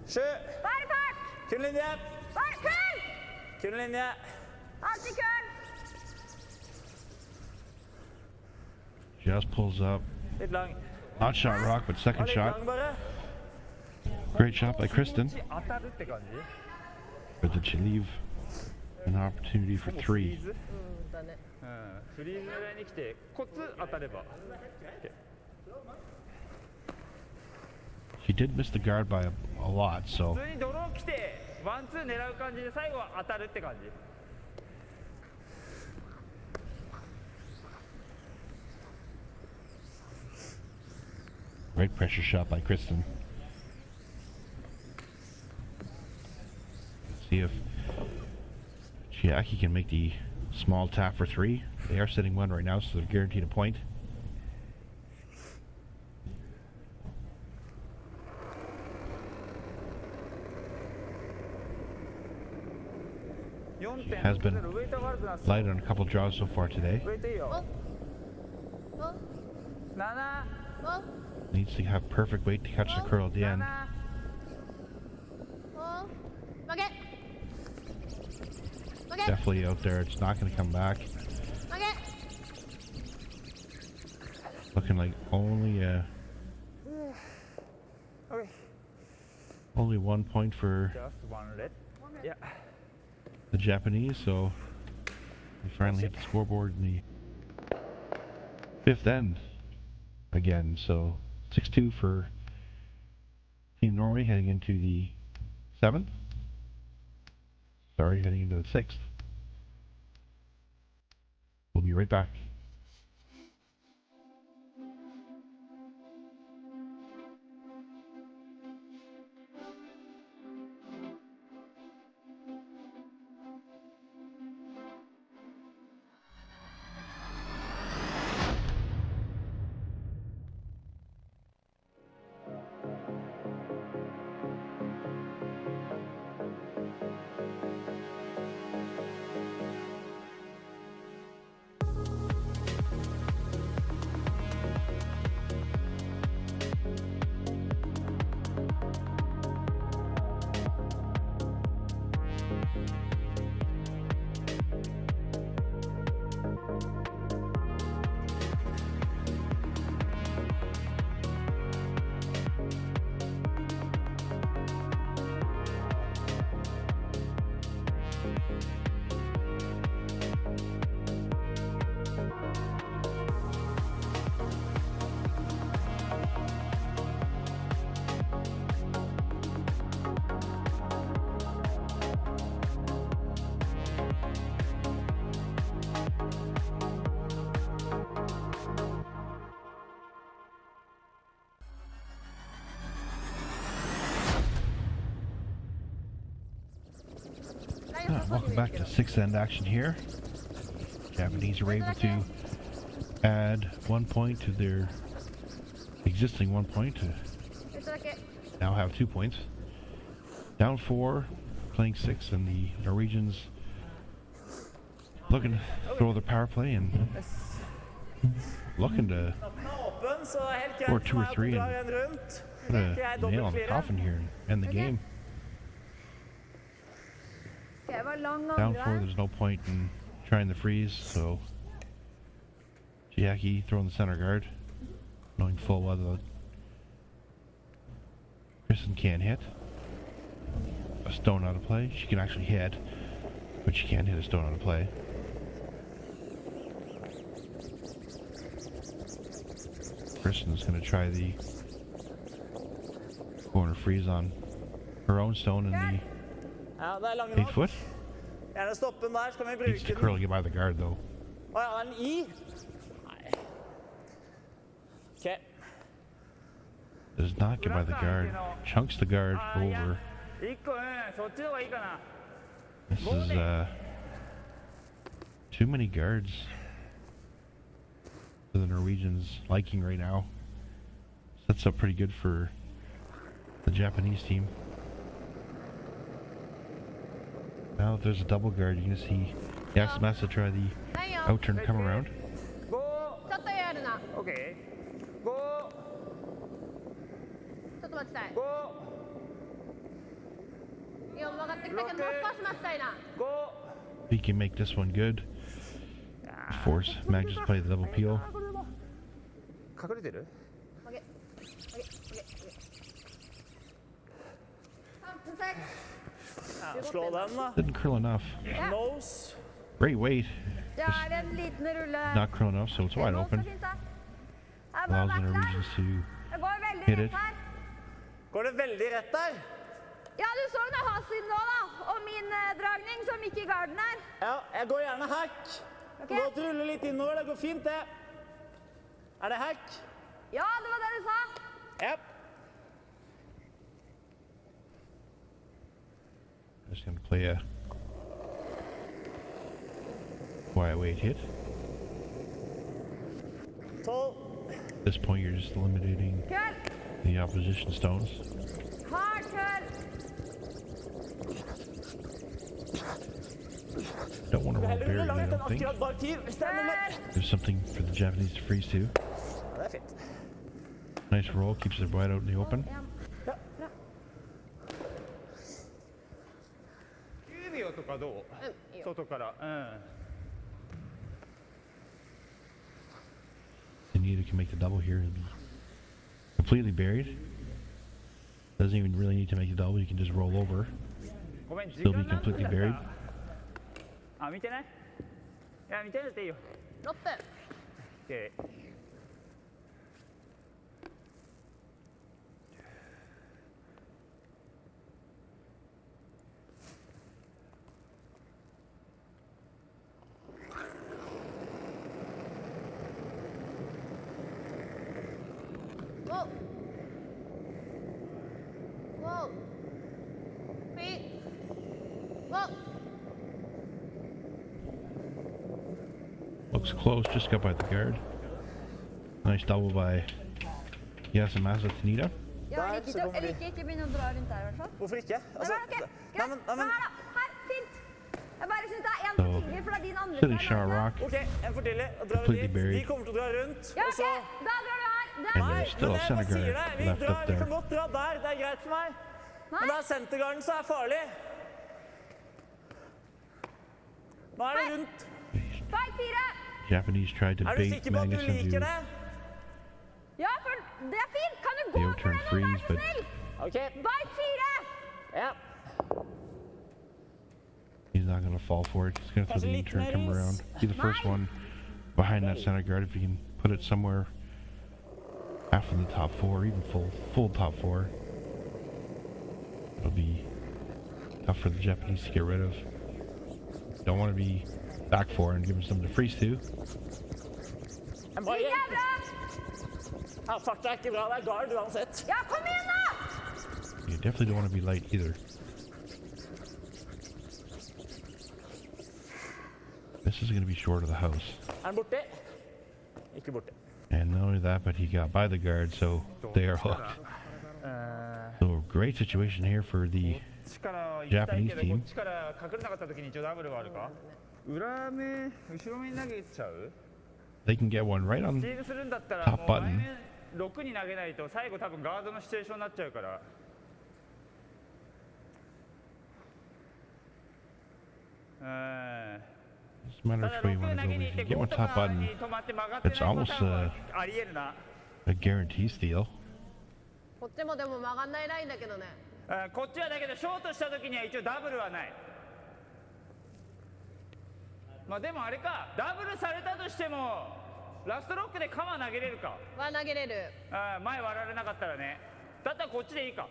7. Body part! Kul linje. Body køl! Kul linje. Alltid køl! Just pulls up. Litt lang. Not shot rock, but second Litt shot. lang bare. Great shot by Kristin. 当たるって感じ。 But did she leave an opportunity for 3? だね。うん。フリーズ上に来てコツ当たれば。She did miss the guard by a lot, so 普通にドロー来てワンツー狙う感じで最後は当たるって感じ。 great pressure shot by Kristin. See if Chiaki can make the small tap for 3. They are sitting 1 right now, so they're guaranteed a point. She has been light on a couple draws so far today. ウェイトいいよ。お7。お Needs to have perfect weight to catch the curl at the end. お曲げ曲げ Definitely out there. It's not going to come back. 曲げ Looking like Okay. only 1 point for Just one red. Yeah. the Japanese, so we finally hit the scoreboard in the 5th end again. So 6-2 for Team Norway heading into the 7th. Sorry, heading into the 6th. We'll be right back. Welcome back to sixth end action here. Japanese were able to add 1 point to their existing 1 point to now have 2 points. Down 4, playing 6, and the Norwegians looking to throw their power play and looking to score 2 or 3 and put a nail on the coffin here and end the game. Down 4, there's no point in trying to freeze, so Chiaki throwing the center guard, knowing full well that Kristin can't hit. A stone out of play. She can actually hit, but she can't hit a stone out of play. Kristin's going to try the corner freeze on her own stone in the 8 foot. Gjerne stoppe den der, så kan vi bruke Needs to curl get by the guard though. Åja, er den I? Nei. Ok. Does not get by the guard. Chunks the guard over. This is too many guards for the Norwegians' liking right now. Sets up pretty good for the Japanese team. Now if there's a double guard, you're going to see Yasumasa try the out-turn come around. Okay. He can make this one good. Force Magnus to play the double peel. Slå den da. Didn't curl enough. Nose. Great weight. Det er en liten rulle. Not curl enough, so it's wide open. Allows the Norwegians to Det går veldig hit rett it. her. Går det veldig rett der? Ja, du så den har sin nå da, og min dragning som ikke i garden her. Ja, jeg går gjerne hack. Ok. Godt rulle litt innover, det går fint det. Er det hack? Ja, det var det du sa. Ja. Just going to play a quiet weight hit. 12. At this point, you're just eliminating Køl. the opposition stones. Hard køl. Don't want to roll Heller rulle barrier, I langt enn don't think. akkurat bak tid. Stemmer. There's something for the Japanese to freeze to. Det er fint. Nice roll, keeps it wide out in the open. Ja. Ja. 9秒とかどう？いいよ。外から。Tanida can make the double here and be completely buried. Doesn't even really need to make the double, you can just roll over. ごめん、時 Still 間 be 何分 completely だった buried. あ、見てない？いや、見てなくていいよ。 6分。 OK。Whoa. Whoa. Feet. Whoa. Looks close, just got by the guard. Nice double by Yasumasa Tanida. Ja, jeg liker ikke begynne å dra rundt der i hvert fall. Hvorfor ikke? Altså, Nei, men, ok, nei, men, greit. Her da, her, fint. Jeg bare synes det er en So, for tidlig, for det er din andre sitting som er Shah nærmere. Rock, ok, en for tidlig. Da drar vi Completely dit. buried. De kommer til å dra rundt, Ja, og ok, så... da drar du her. Der. and Nei, there's still men a jeg center bare sier guard det. Vi left up kan there. godt dra der, det er greit for meg. Nei, Men det er sentergarden som er farlig. Nå er det rundt. fight 4. Japanese tried to Er du bait sikker på at du Magnus liker into det? Ja, for det er fint. Kan du the gå for out-turn den nå, freeze, vær så but snill? Ok, Fight 4. ja. he's not going to fall for it. He's going to throw the U-turn, come around. Be the first one behind that center guard. If you can put it somewhere after the top four, even full top four, it'll be tough for the Japanese to get rid of. Don't want to be back four and give them something to freeze to. Ja, fuck, det er ikke bra. Det er guard uansett. Ja, kom igjen da! You definitely don't want to be light either. This is going to be short of the house. Han borte? Ikke borte. And not only that, but he got by the guard, so they are hooked. So great situation here for the Japanese team. They can get one right on top button. 6に投げないと最後多分ガードのシチュエーションになっちゃうから。Doesn't matter which way you want to go. If you get one top button, it's almost a guarantee steal. こっちもでも曲がんないラインだけどね。こっちはだけどショートした時には一応ダブルはない。まあでもあれか、ダブルされたとしてもラストロックでカマ投げれるか。は投げれる。前割られなかったらね。だったらこっちでいいか。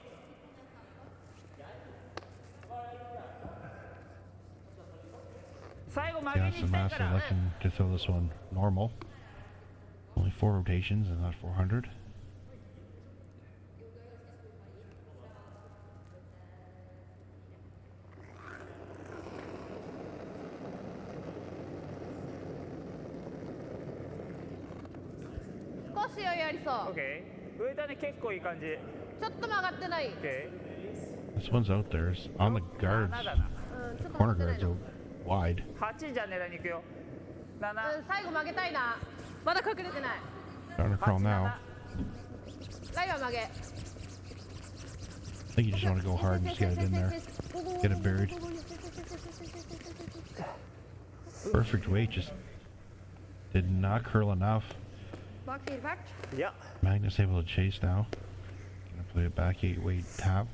最後曲げに行きたいから。Yasumasa looking to throw this one normal. Only 4 rotations and not 400. Okay. 上田ね結構いい感じ。ちょっと曲がってない。Okay. This one's out there. It's on the guards. Corner guards out wide. 8じゃ狙いに行くよ。7。最後曲げたいな。まだ隠れてない。Trying to crawl now. ライは曲げ。I think you just want to go hard and just get it in there. Get it buried. Perfect weight, just did not curl enough. Ja. Magnus able to chase now. Gonna play a back 8 weight tap.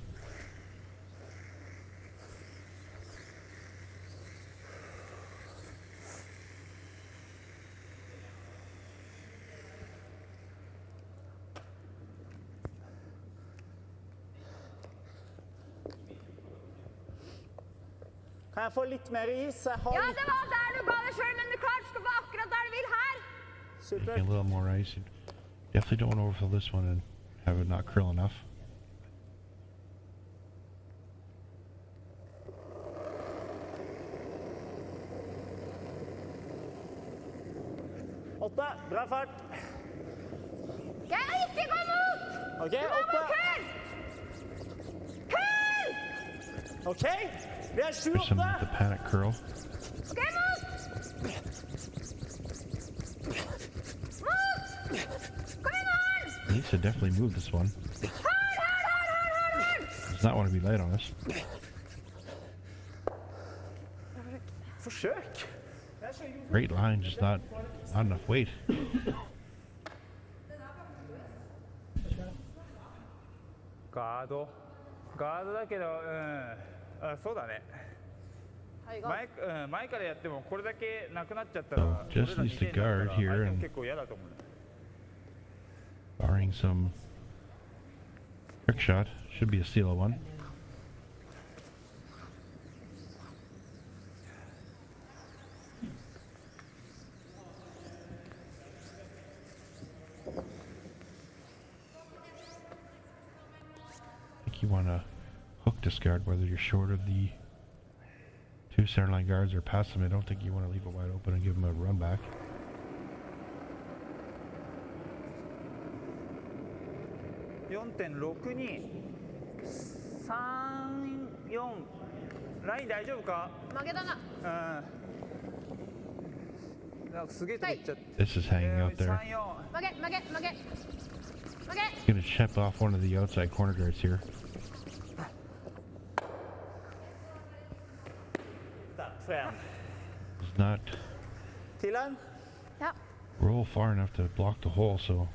Kan jeg få litt mer is? Jeg har Ja, litt... det var der du ga det selv, men det klart skal være akkurat der du vil her. Making a little more ice. You definitely don't want to overfill this one and have it not curl enough. Åtte, bra fart. Ja, ikke gå mot! Ok, Du må mot 8. køl! Køl! Ok, vi er 7, There's some 8. the panic curl. Ok, mot! Mot! Kom igjen, Moen! Needs to definitely move this one. Hard! Does not want to be light on us. Forsøk. Great line, just not enough weight. ガードだけど、そうだね。前からやってもこれだけなくなっちゃったら、 So just needs to guard here and 結構嫌だと思う。 barring some trick shot, should be a steal of one. I think you want to hook discard whether you're short of the 2 centerline guards or past them. I don't think you want to leave it wide open and give them a run back. 4.6 に3、4ライン大丈夫か？曲げだな。なんかすげえとこ行っちゃって。 This is hanging out there. 曲げ。He's going to chip off one of the outside corner guards here. Does not Til han. Ja. roll far enough to block the hole, so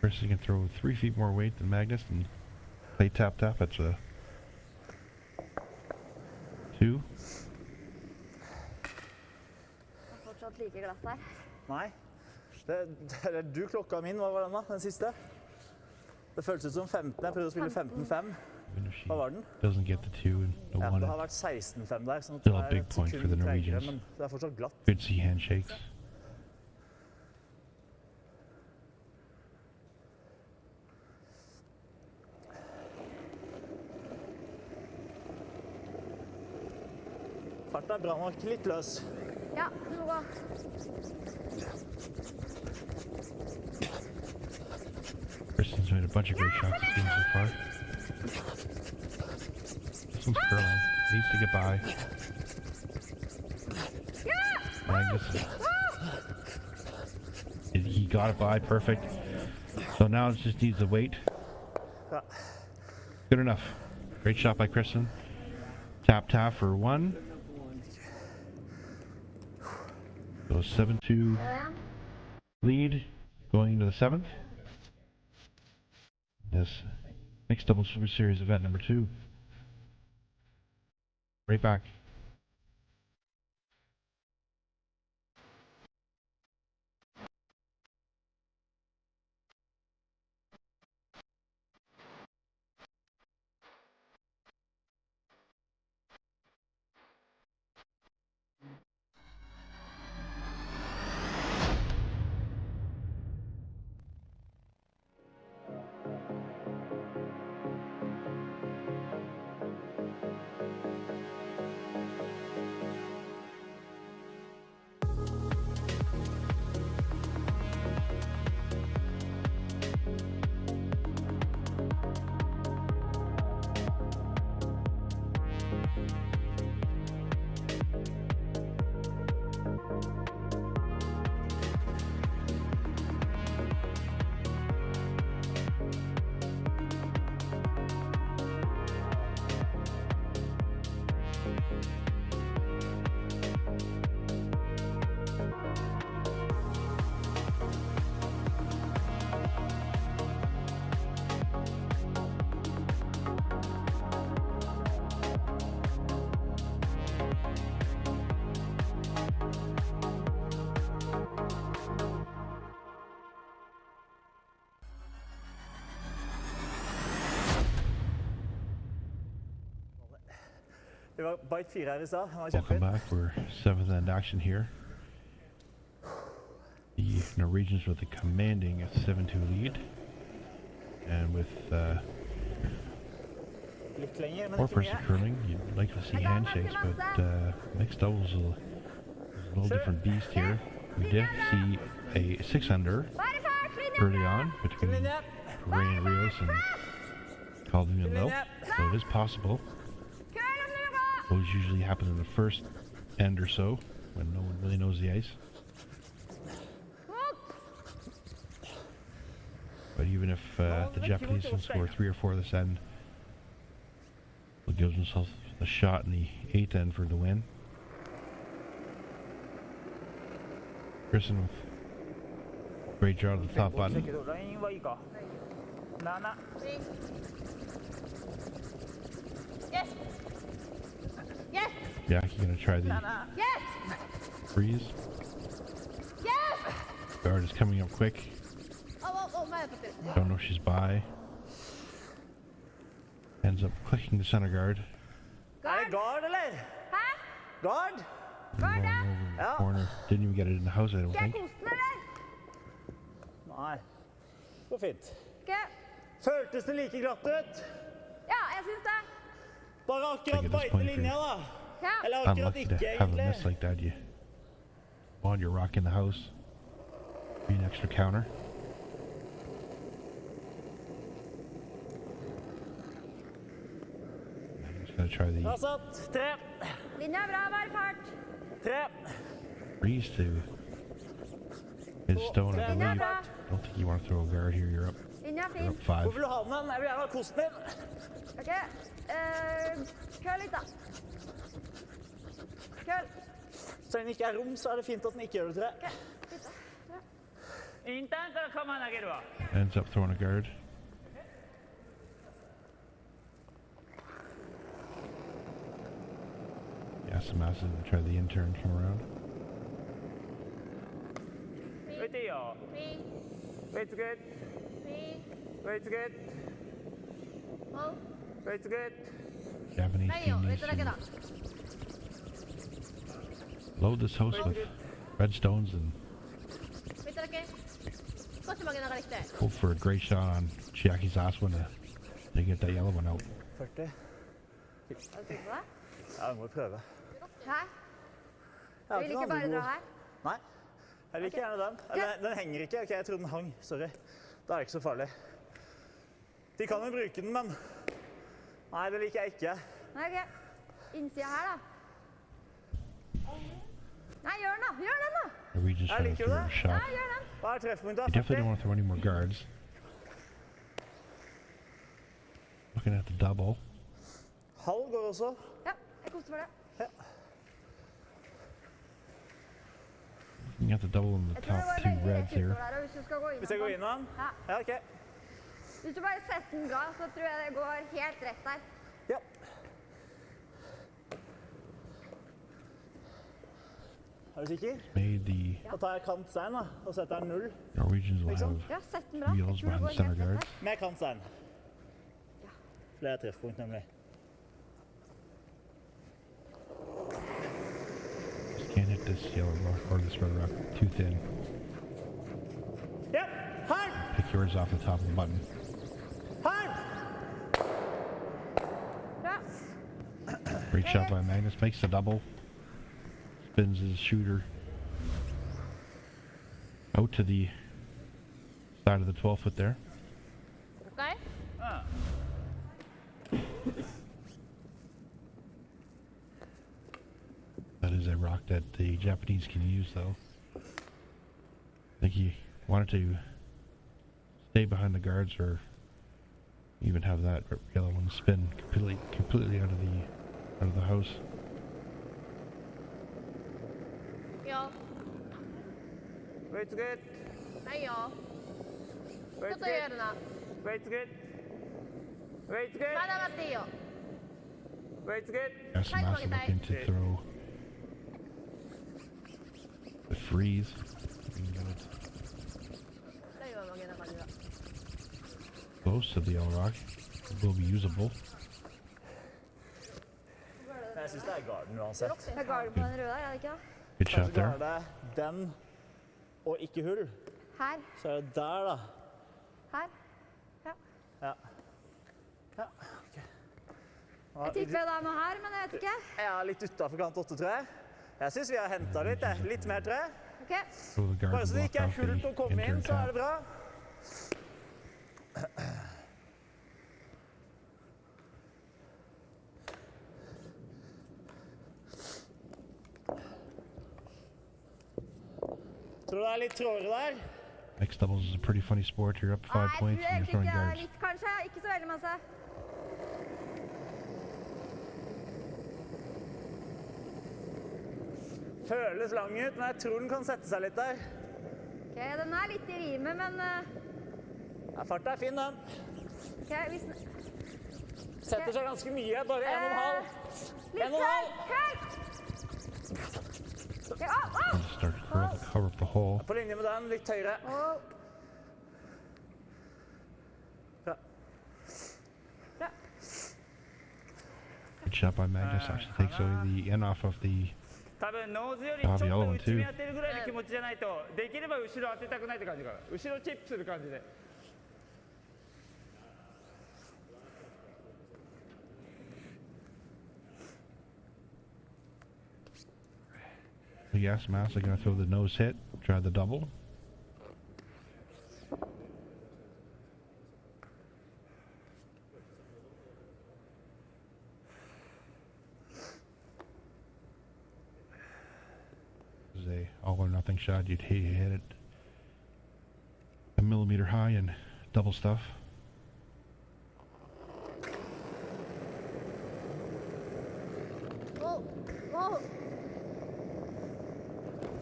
Kristin can throw 3 feet more weight than Magnus and Play tap tap. That's a 2. Fortsatt like glatt her. Nei. Du klokka min, hva var den da? Den siste? Det føltes ut som 15. Jeg prøvde å spille 15-5. Hva var den? Doesn't get the 2 and the Ja, 1. det har vært 16-5 der, sånn at Still det a er big et point for the sekund tregere, Norwegians. men det er fortsatt glatt. Good see handshakes. Farten er bra nok, litt løs. Ja, du må gå. Kristin's made a bunch of great shots this game so far. This one's curling. Needs to get by. Magnus. He got it by. Perfect. So now it just needs to wait. Good enough. Great shot by Kristin. Tap tap for 1. So 7-2 lead going into the 7th. This mixed doubles Super Series event number 2. Right back. Det var bite 4 her I stad. Han var Welcome kjempefin. back. We're 7th end action here. The Norwegians with a commanding 7-2 lead. And with Litt lenger, men more ikke person mye. curling, you'd like to see handshakes, but mixed doubles is a little different beast here. We did see a 6-under Bare fart, linje! early on between Linje! Ray and Rios and Calvin and Lowe, so it is possible. Køl om du går! Those usually happen in the first end or so, when no one really knows the ice. Opp! But even if the Japanese can score 3 or 4 this end, will give themselves a shot in the 8th end for the win. Kristin with great draw to the top button. ラインはいいか。7。 Yes. Yes. Chiaki gonna try the Yes. freeze. Yes. Guard is coming up quick. Oh, man, put it. Don't know if she's by. Ends up clicking the center guard. Er det guard, eller? Hæ? Guard? Guard, ja. Rolling over the Ja. corner. Didn't even get it in the house, I don't Skal jeg think. kose den, eller? Nei. Det går fint. Skal jeg... Føltes det like glatt ut? Ja, jeg synes det. Bare Take akkurat it this bite point linja, for da. Ja. Eller akkurat Unlucky to ikke, have a egentlig. miss like that. You want your rock in the house. Be an extra counter. I'm just gonna try the Bra satt. 3. Linja er bra, bare fart. 3. freeze to his stone, I Linja er believe. bra. Don't think you want to throw a guard here. You're up Linja er fin. 5. Hvor vil du ha den? Jeg vil gjerne ha kosten din. Ok. Køl litt, da. Køl. Så den ikke er rom, så er det fint at den ikke gjør det, tror jeg. Litt, da. インターンから鎌投げるわ Ends up throwing a guard. Yasumasa to try the intern come around. Wait, yo. Three, Weight's good. three, Weight's good. oh, Weight's good. Japanese ないよ、 team ウェ needs ットだけだ。 to load this house with redstones and ウェットだけ。少し曲げながら行きたい。 hope for a great shot on Chiaki's last one to get that yellow one out. 40. Er du sikker på det? Ja, vi må prøve. Hæ? Jeg har Du vil ikke ikke noen bare andre dra gode. her? Nei, jeg liker gjerne den. Eller, den henger ikke. Ok, jeg tror den hang. Sorry. Da er det ikke så farlig. De kan jo bruke den, men... Nei, det liker jeg ikke. Nei, ok. Innsida her, da. Nei, gjør den da! Gjør den da! Are we just I trying like to throw a that. shot? Nei, gjør den! Hva er treffpunktet? I definitely 40? don't want to throw any more guards. Looking at the double. Halv går også. Ja, jeg koster for det. Ja. You got the double in the Jeg tror det top var two veldig reds rett here. utfor der, og hvis du skal gå inn Hvis jeg går inn den? Ja. Ja, ok. Hvis du bare setter den bra, så tror jeg det går helt rett der. Ja. Er du sikker? Made the Da tar jeg kantstein da, og setter den 0 Norwegians will Liksom. have Ja, sett den bra. wheels Jeg tror det behind går the center helt rett guards. der. med kantstein. Ja. Flere treffpunkt nemlig. Just can't hit this yellow rock or this red rock too thin. Ja, her! Pick yours off the top of the button. Her! Bra. Great shot by Magnus. Makes the double. Spins his shooter out to the side of the 12 foot there. Okay? That is a rock that the Japanese can use, though. I think he wanted to stay behind the guards, or even have that yellow one spin completely out of the house. いいよ。 Weight's good. ないよ。ちょ Weight's っとや good. るな。 Weight's good. Weight's good. まだ上がっていいよ。 Weight's good. Yasumasa looking to throw the freeze. 大丈夫、曲げな感じが。 Close to the yellow rock. Will be usable. Men jeg synes det er garden uansett. Jeg ga den på den røde der, er det ikke da? Good Kanskje shot du there. har det den og ikke hull. Her. Så er det der da. Her. Ja. Ja. Ja, ok. Jeg tipper det er noe her, men jeg vet ikke. Jeg er litt utenfor kant 8, tror jeg. Jeg synes vi har hentet litt, jeg. Litt mer, tror jeg. Ok. So the guard Bare will så det block ikke er out hull på å the komme intern inn, så er tap. det bra. Tror du det er litt trådere der? Mixed doubles is a pretty funny sport. You're up 5 Nei, points jeg and tror you're throwing egentlig ikke det er guards. litt, kanskje. Ikke så veldig masse. Føles lang ut, men jeg tror den kan sette seg litt der. Ok, den er litt i rime, men... Ja, farten er fin, den. ok, hvis... Setter seg ganske mye, bare 1,5. Litt her! Her! Ok, au, au! And start to cover up the hole. På linje med den, litt høyere. Au. Bra. Bra. Good shot by Magnus. Actually takes away the end off of the 多分ノーズよりちょっと内に当てるぐらいの気持ちじゃないと、できれば後ろ当てたくないって感じかな。後ろチップする感じで。 Yasumasa gonna throw the nose hit, try the double. This is a all or nothing shot. You'd hit it a millimeter high and double stuff. Oh, oh.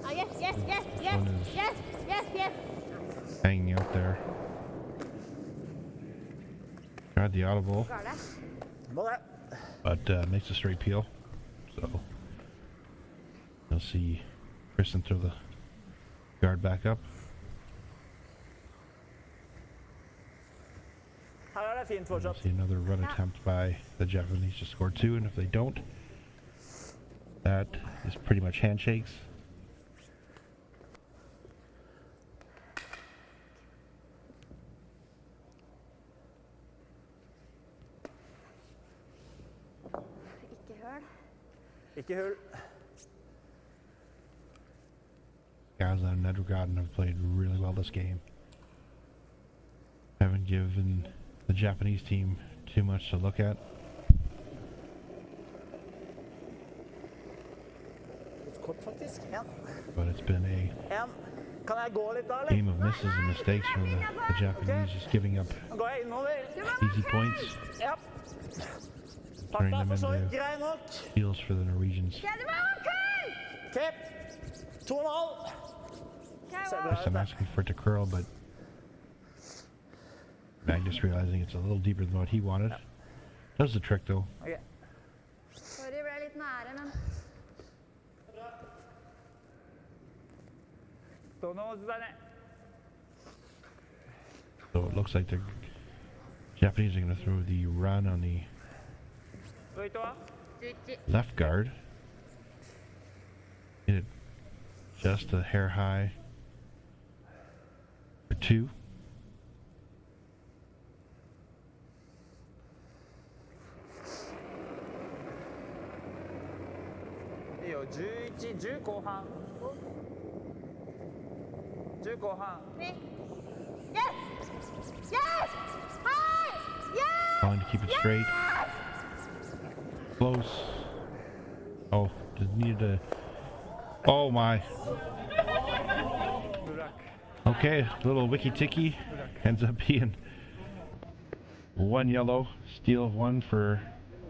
Ah, yes, yes, yes, yes, One is- yes, yes, yes. Hanging out there. Tried the audible, Går det? Må det. but makes a straight peel. So You'll see Kristin throw the guard back up. Her er det fint You'll fortsatt. see another run attempt by the Japanese to score 2, and if they don't, that is pretty much handshakes. Ikke høl. Ikke hull. Skaslien and Nedregotten have played really well this game. Haven't given the Japanese team too much to look at. Litt kort faktisk. En. But it's been a En. Kan jeg gå litt da, eller? game of misses and mistakes from the Japanese, just giving up Nå går jeg innover. easy points, Ja. turning Farta them for så vidt into grei nok. steals for the Norwegians. Ja, det var onkel! Ok. 2,5. Ser bra Kristin ut, det. asking for it to curl, but Magnus realizing it's a little deeper than what he wanted. Does the trick though. Ok. Sorry, ble litt nære, men... So it looks like the Japanese are going to throw the run on the left guard. Hit it just a hair high for 2.いいよ、11、10後半。10後半。 Yes! Yes! Hi! Yes! Trying to keep it straight. Close. Oh, just needed to. Oh my. Okay, little wiki ticky ends up being 1 yellow, steal 1 for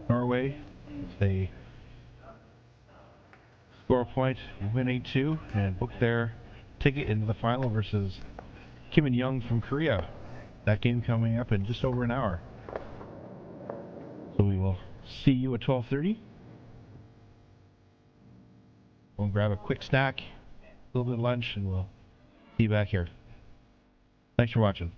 Norway. They score a point, win 8-2, and book their ticket into the final versus Kim and Young from Korea. That game coming up in just over an hour. So we will see you at 12:30. We'll grab a quick snack, a little bit of lunch, and we'll see you back here. Thanks for watching.